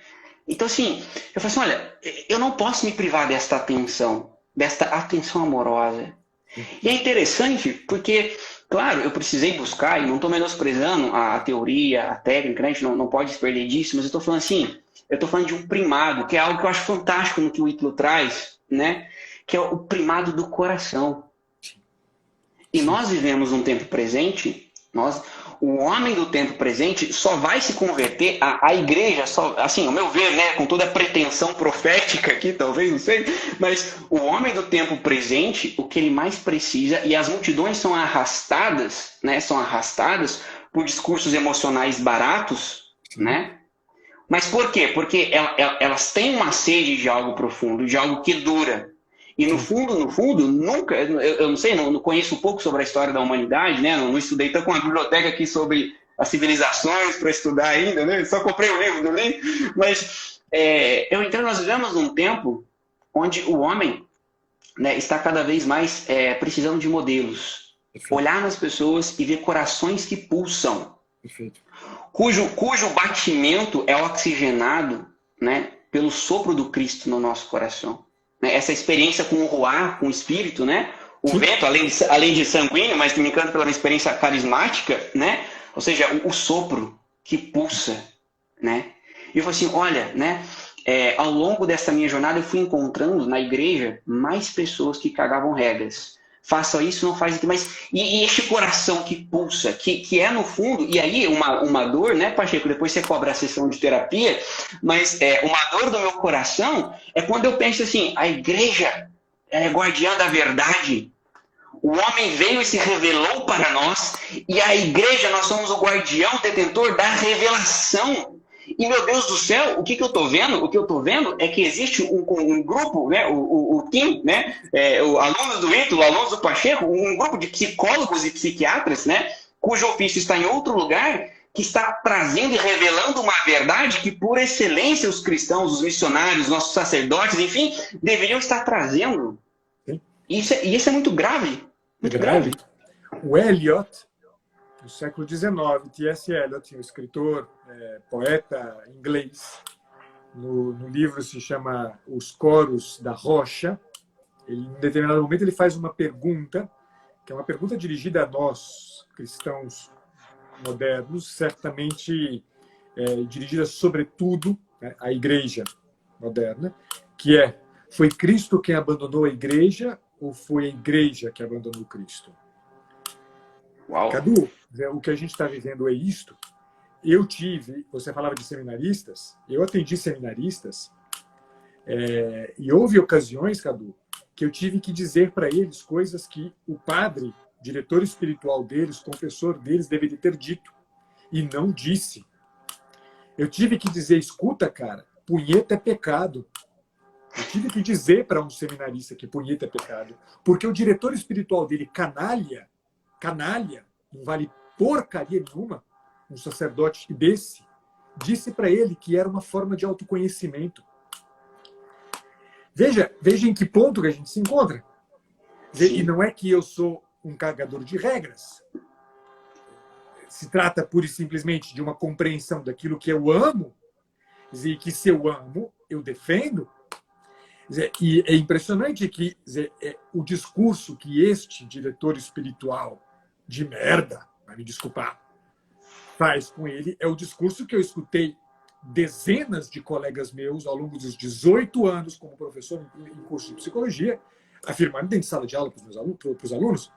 A: Então, assim, eu falei assim, olha, eu não posso me privar desta atenção amorosa. E é interessante porque, claro, eu precisei buscar, e não estou menosprezando a teoria, a técnica, né? A gente não pode se perder disso, mas eu estou falando assim, eu estou falando de um primado, que é algo que eu acho fantástico no que o Ítalo traz, né? Que é o primado do coração. E nós vivemos um tempo presente, o homem do tempo presente só vai se converter à igreja, assim, ao meu ver, né, com toda a pretensão profética aqui, talvez, não sei, mas o homem do tempo presente, o que ele mais precisa, e as multidões são arrastadas, né, por discursos emocionais baratos, né? Mas por quê? Porque elas têm uma sede de algo profundo, de algo que dura. E no fundo, nunca, eu não sei, não conheço um pouco sobre a história da humanidade, né? Não estudei, estou com uma biblioteca aqui sobre as civilizações para estudar ainda, né? Só comprei o livro, não li. Mas eu entendo, nós vivemos num tempo onde o homem, né, está cada vez mais precisando de modelos.
B: Perfeito.
A: Olhar nas pessoas e ver corações que pulsam.
B: Perfeito.
A: Cujo batimento é oxigenado, né, pelo sopro do Cristo no nosso coração. Né? Essa experiência com o ruar, com o espírito, né? O
B: Sim.
A: vento, além de sanguíneo, mas que me encanta pela experiência carismática, né? Ou seja, o sopro que pulsa, né? E eu falei assim, olha, né? Ao longo dessa minha jornada, eu fui encontrando na igreja mais pessoas que cagavam regras. Faça isso, não faz aqui, mas e este coração que pulsa, que é no fundo, e aí uma dor, né, Pacheco? Depois você cobra a sessão de terapia, mas uma dor do meu coração é quando eu penso assim, a igreja é guardiã da verdade. O homem veio e se revelou para nós, e a igreja, nós somos o guardião, detentor da revelação. E, meu Deus do céu, o que eu estou vendo? O que eu estou vendo é que existe um grupo, né, o team, né, alunos do Ítalo, alunos do Pacheco, um grupo de psicólogos e psiquiatras, né, cujo ofício está em outro lugar, que está trazendo e revelando uma verdade que, por excelência, os cristãos, os missionários, nossos sacerdotes, enfim, deveriam estar trazendo. E isso é muito grave. Muito grave.
B: O Eliot, no século XIX, T.S. Eliot, um escritor, poeta inglês, no livro se chama Os Coros da Rocha, em determinado momento ele faz uma pergunta, que é uma pergunta dirigida a nós, cristãos modernos, certamente dirigida sobretudo, né, à igreja moderna, que é: foi Cristo quem abandonou a igreja ou foi a igreja que abandonou Cristo?
A: Uau.
B: Cadu, o que a gente está vivendo é isto. Eu tive, você falava de seminaristas, eu atendi seminaristas, e houve ocasiões, Cadu, que eu tive que dizer para eles coisas que o padre, diretor espiritual deles, confessor deles, deveria ter dito, e não disse. Eu tive que dizer, escuta, cara, punheta é pecado. Eu tive que dizer para um seminarista que punheta é pecado, porque o diretor espiritual dele, canalha, não vale porcaria nenhuma, um sacerdote desse, disse para ele que era uma forma de autoconhecimento. Veja em que ponto que a gente se encontra. E não é que eu sou um cagador de regras. Se trata pura e simplesmente de uma compreensão daquilo que eu amo, e que se eu amo, eu defendo. E é impressionante que o discurso que este diretor espiritual de merda, vai me desculpar, faz com ele é o discurso que eu escutei dezenas de colegas meus ao longo dos 18 anos como professor em curso de psicologia, afirmando dentro de sala de aula para os alunos.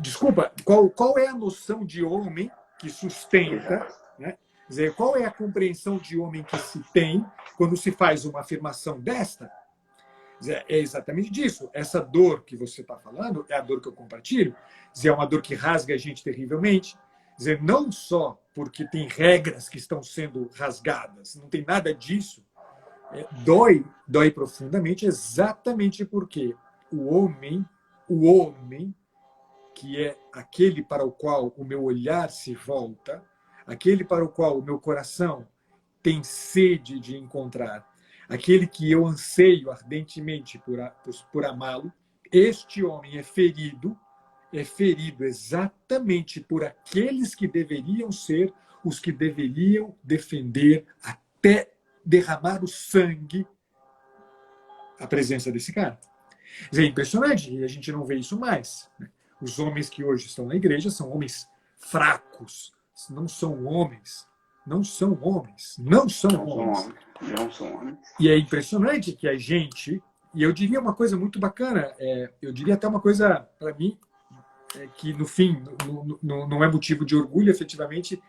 B: Desculpa, qual é a noção de homem que sustenta, né? Qual é a compreensão de homem que se tem quando se faz uma afirmação desta? É exatamente disso. Essa dor que você está falando é a dor que eu compartilho. É uma dor que rasga a gente terrivelmente. Não só porque tem regras que estão sendo rasgadas, não tem nada disso. Dói profundamente exatamente porque o homem, que é aquele para o qual o meu olhar se volta, aquele para o qual o meu coração tem sede de encontrar, aquele que eu anseio ardentemente por amá-lo, este homem é ferido exatamente por aqueles que deveriam ser os que deveriam defender até derramar o sangue a presença desse cara. É impressionante, e a gente não vê isso mais. Os homens que hoje estão na igreja são homens fracos, não são homens. E é impressionante que a gente, e eu diria uma coisa muito bacana, eu diria até uma coisa, para mim, que no fim não é motivo de orgulho, efetivamente,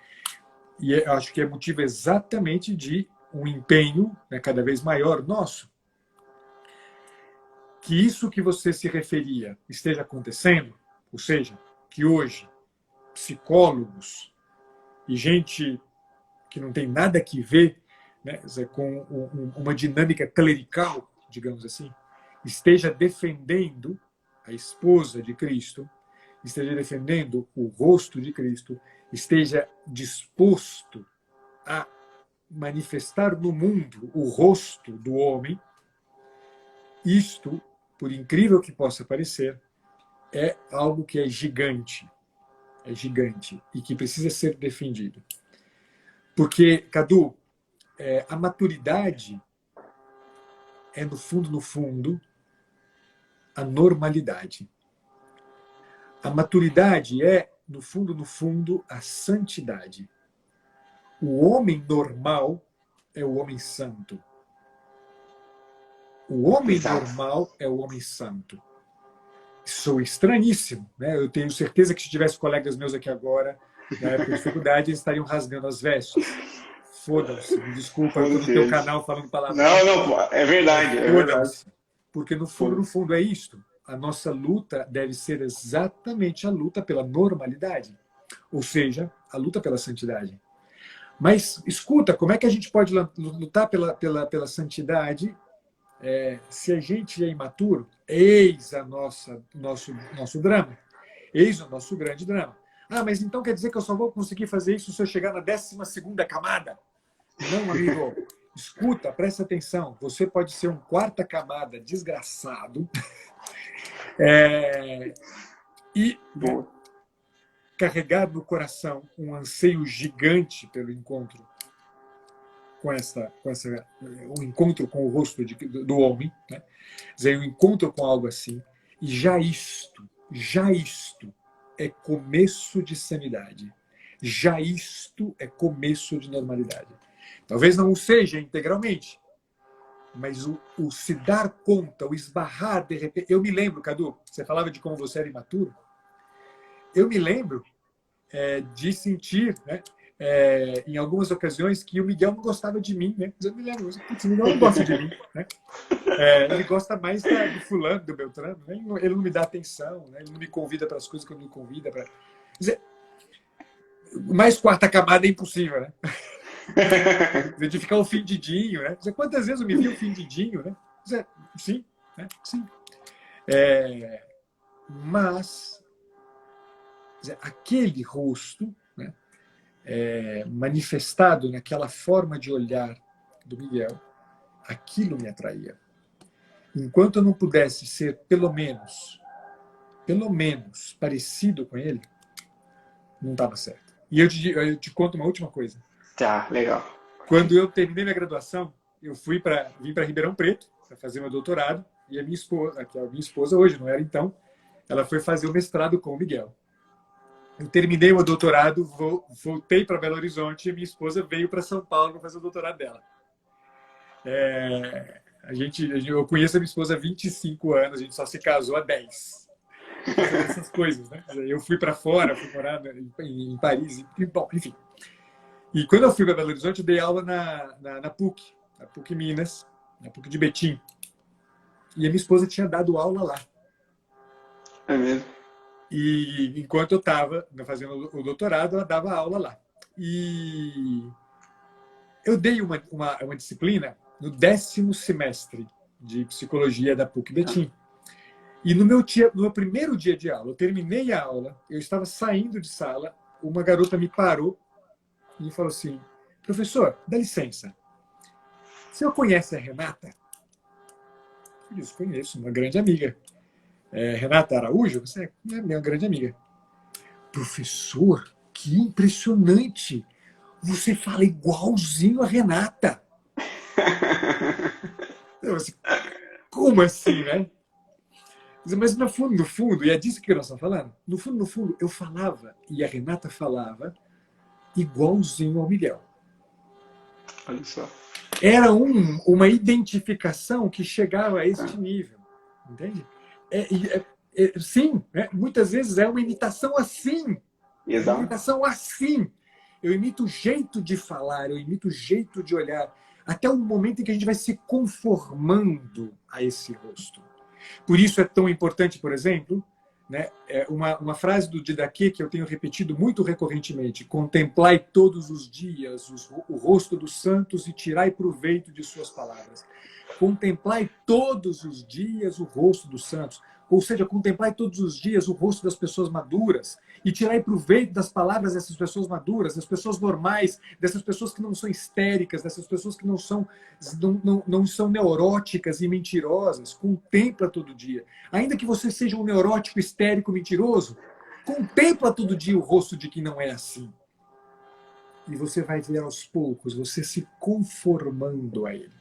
B: e acho que é motivo exatamente de um empenho, né, cada vez maior nosso. Que isso que você se referia esteja acontecendo, ou seja, que hoje psicólogos e gente que não tem nada que ver, né, com uma dinâmica clerical, digamos assim, esteja defendendo a esposa de Cristo, esteja defendendo o rosto de Cristo, esteja disposto a manifestar no mundo o rosto do homem, isto, por incrível que possa parecer, é algo que é gigante e que precisa ser defendido. Porque, Cadu, a maturidade é, no fundo, a normalidade. A maturidade é, no fundo, a santidade. O homem normal é o homem santo. O homem normal é o homem santo. Sou estranhíssimo, né? Eu tenho certeza que se tivesse colegas meus aqui agora, na época de dificuldade, eles estariam rasgando as vestes. Foda-se, me desculpa, eu estou no teu canal falando palavras.
A: Não, é verdade, é verdade.
B: Porque no fundo é isto. A nossa luta deve ser exatamente a luta pela normalidade, ou seja, a luta pela santidade. Mas escuta, como é que a gente pode lutar pela santidade se a gente é imaturo? Eis nosso drama. Eis o nosso grande drama. Ah, mas então quer dizer que eu só vou conseguir fazer isso se eu chegar na 12ª camada? Não, amigo. Escuta, presta atenção. Você pode ser um 4ª camada desgraçado e carregar no coração um anseio gigante pelo encontro um encontro com o rosto do homem, né? Um encontro com algo assim. E já isto é começo de sanidade. Já isto é começo de normalidade. Talvez não o seja integralmente, mas o se dar conta, o esbarrar de repente... Eu me lembro, Cadu, você falava de como você era imaturo. Eu me lembro de sentir, né, em algumas ocasiões, que o Miguel não gostava de mim, né? Eu me lembro, o Miguel não gosta de mim, né? Ele gosta mais do fulano, do Beltrano, né? Ele não me dá atenção, né? Ele não me convida para as coisas que eu não me convida para... Mais 4ª camada é impossível, né? De ficar ofendidinho, né? Quantas vezes eu me vi ofendidinho, né? Sim, né? Sim. Mas aquele rosto, né, manifestado naquela forma de olhar do Miguel, aquilo me atraía. Enquanto eu não pudesse ser pelo menos parecido com ele, não estava certo. E eu te conto uma última coisa.
A: Tá, legal.
B: Quando eu terminei minha graduação, eu vim para Ribeirão Preto para fazer meu doutorado, e a minha esposa hoje, não era então, ela foi fazer o mestrado com o Miguel. Eu terminei o doutorado, voltei para Belo Horizonte e minha esposa veio para São Paulo para fazer o doutorado dela. Eu conheço a minha esposa há 25 anos, a gente só se casou há 10. Essas coisas, né? Eu fui para fora, fui morar em Paris, bom, enfim. E quando eu fui para Belo Horizonte, eu dei aula na PUC Minas, na PUC de Betim. E a minha esposa tinha dado aula lá.
A: É mesmo?
B: E enquanto eu estava fazendo o doutorado, ela dava aula lá. E eu dei uma disciplina no 10º semestre de psicologia da PUC Betim. E no meu primeiro dia de aula, eu terminei a aula, eu estava saindo de sala, uma garota me parou e falou assim: professor, dá licença, o senhor conhece a Renata? Eu disse: conheço, uma grande amiga. Renata Araújo? Você é minha grande amiga. Professor, que impressionante! Você fala igualzinho a Renata. Como assim, né? Mas no fundo, e é disso que nós estamos falando, no fundo, eu falava, e a Renata falava, igualzinho ao Miguel.
A: Olha só.
B: Era uma identificação que chegava a este nível, entende? Sim, né? Muitas vezes é uma imitação assim.
A: Exato.
B: Uma imitação assim. Eu imito o jeito de falar, eu imito o jeito de olhar, até o momento em que a gente vai se conformando a esse rosto. Por isso é tão importante, por exemplo, né, uma frase do Didaquê que eu tenho repetido muito recorrentemente: contemplai todos os dias o rosto dos santos e tirai proveito de suas palavras. Contemplai todos os dias o rosto dos santos, ou seja, contemplai todos os dias o rosto das pessoas maduras. e tirar proveito das palavras dessas pessoas maduras, das pessoas normais, dessas pessoas que não são histéricas, dessas pessoas que não são neuróticas e mentirosas. Contempla todo dia. Ainda que você seja um neurótico, histérico, mentiroso, contempla todo dia o rosto de quem não é assim. E você vai ver aos poucos, você se conformando a ele,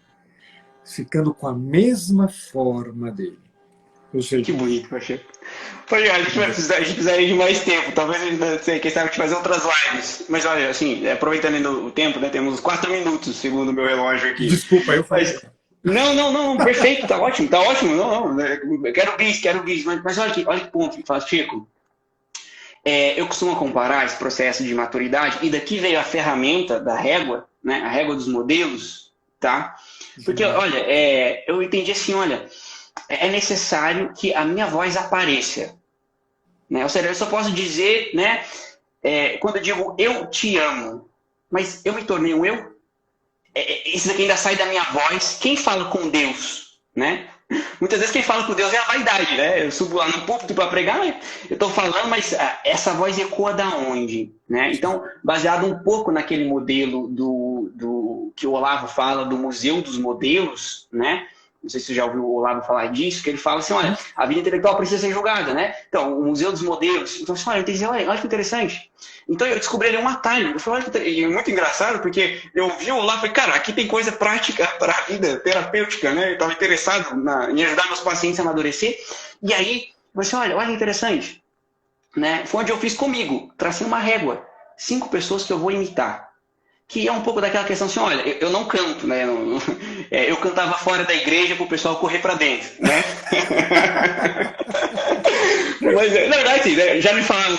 B: ficando com a mesma forma dele. Ou seja,
A: que bonito, Pacheco. A gente precisaria de mais tempo. Talvez quem sabe fazer outras lives. Mas olha, assim, aproveitando o tempo, né? Temos 4 minutos, segundo o meu relógio aqui.
B: Desculpa, eu falei.
A: Não, perfeito, tá ótimo. Não, eu quero bis. Mas olha que ponto, Pacheco. Eu costumo comparar esse processo de maturidade, e daqui veio a ferramenta da régua, né? A régua dos modelos, tá? Porque, olha, eu entendi assim, olha, é necessário que a minha voz apareça. Né? Ou seja, eu só posso dizer, né, quando eu digo eu te amo, mas eu me tornei um eu? Isso daqui ainda sai da minha voz. Quem fala com Deus? Né? Muitas vezes quem fala com Deus é a vaidade. Né? Eu subo lá no púlpito para pregar, eu estou falando, mas essa voz ecoa da onde? Né? Então, baseado um pouco naquele modelo do que o Olavo fala, do Museu dos Modelos, né? Não sei se você já ouviu o Olavo falar disso, que ele fala assim, olha, a vida intelectual precisa ser julgada, né? Então, o Museu dos Modelos. Então, assim, olha, eu entendi, olha que interessante. Então, eu descobri ali um atalho. Eu falei, olha, e é muito engraçado, porque eu vi o Olavo e falei, cara, aqui tem coisa prática para a vida terapêutica, né? Eu estava interessado em ajudar meus pacientes a amadurecer. E aí, eu falei assim, olha que interessante. Né? Foi onde eu fiz comigo, tracei uma régua. 5 pessoas que eu vou imitar. Que é um pouco daquela questão assim, olha, eu não canto, né? Eu cantava fora da igreja para o pessoal correr para dentro, né? Mas, na verdade, assim, já me falaram,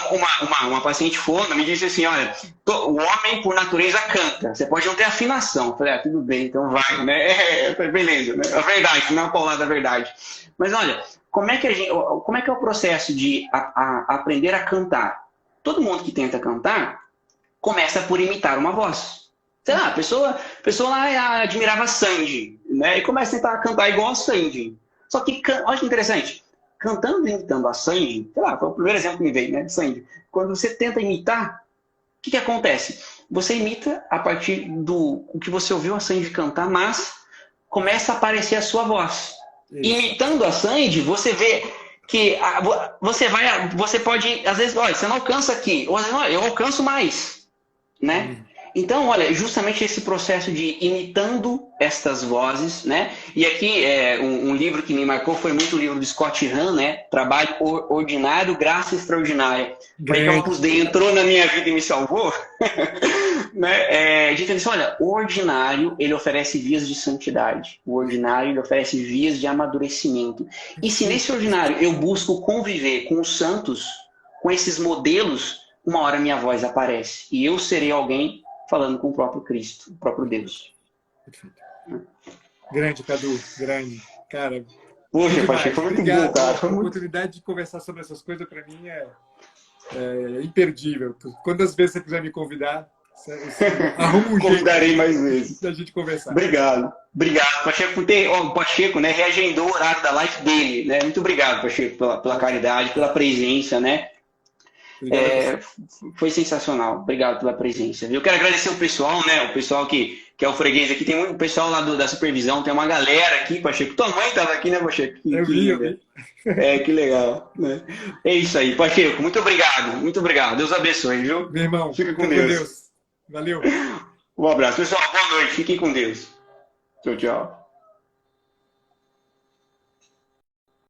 A: uma paciente fona me disse assim, olha, o homem por natureza canta, você pode não ter afinação. Eu falei, tudo bem, então vai, né? Beleza, né? É verdade, não é uma paulada, é verdade. Mas olha, como é que é o processo de aprender a cantar? Todo mundo que tenta cantar começa por imitar uma voz. Sei lá, a pessoa lá admirava Sandy, né? E começa a tentar cantar igual a Sandy. Só que, olha que interessante, cantando e imitando a Sandy, sei lá, foi o primeiro exemplo que me veio, né? Sandy. Quando você tenta imitar, o que acontece? Você imita a partir do que você ouviu a Sandy cantar, mas começa a aparecer a sua voz. Isso. Imitando a Sandy, você vê que você pode, às vezes, olha, você não alcança aqui, ou às vezes, olha, eu alcanço mais, né? Então, olha, justamente esse processo de imitando estas vozes, né? E aqui, um livro que me marcou foi muito o livro do Scott Hahn, né? Trabalho ordinário, graça extraordinária. Foi que o Opus Dei entrou na minha vida e me salvou. Né? A gente diz, olha, o ordinário, ele oferece vias de santidade. O ordinário, ele oferece vias de amadurecimento. E se nesse ordinário eu busco conviver com os santos, com esses modelos, uma hora minha voz aparece. E eu serei alguém falando com o próprio Cristo, o próprio Deus.
B: Perfeito. Grande, Cadu, grande. Cara,
A: poxa, Pacheco, foi muito bom, cara.
B: A oportunidade de conversar sobre essas coisas, para mim, é imperdível. Quantas vezes você quiser me convidar, arruma um
A: Convidarei
B: jeito
A: mais vezes
B: da gente conversar.
A: Obrigado, Pacheco, por ter... O Pacheco, né, reagendou o horário da live dele. Né? Muito obrigado, Pacheco, pela caridade, pela presença, né? Foi sensacional, obrigado pela presença. Eu quero agradecer o pessoal, né? O pessoal que é o freguês aqui, tem muito pessoal lá da supervisão, tem uma galera aqui, Pacheco. Tua mãe estava aqui, né, Pacheco?
B: Eu vi.
A: Que legal. Né? É isso aí, Pacheco, muito obrigado. Deus abençoe, viu?
B: Meu irmão,
A: fica com Deus.
B: Valeu.
A: Um abraço, pessoal, boa noite, fiquem com Deus. Tchau.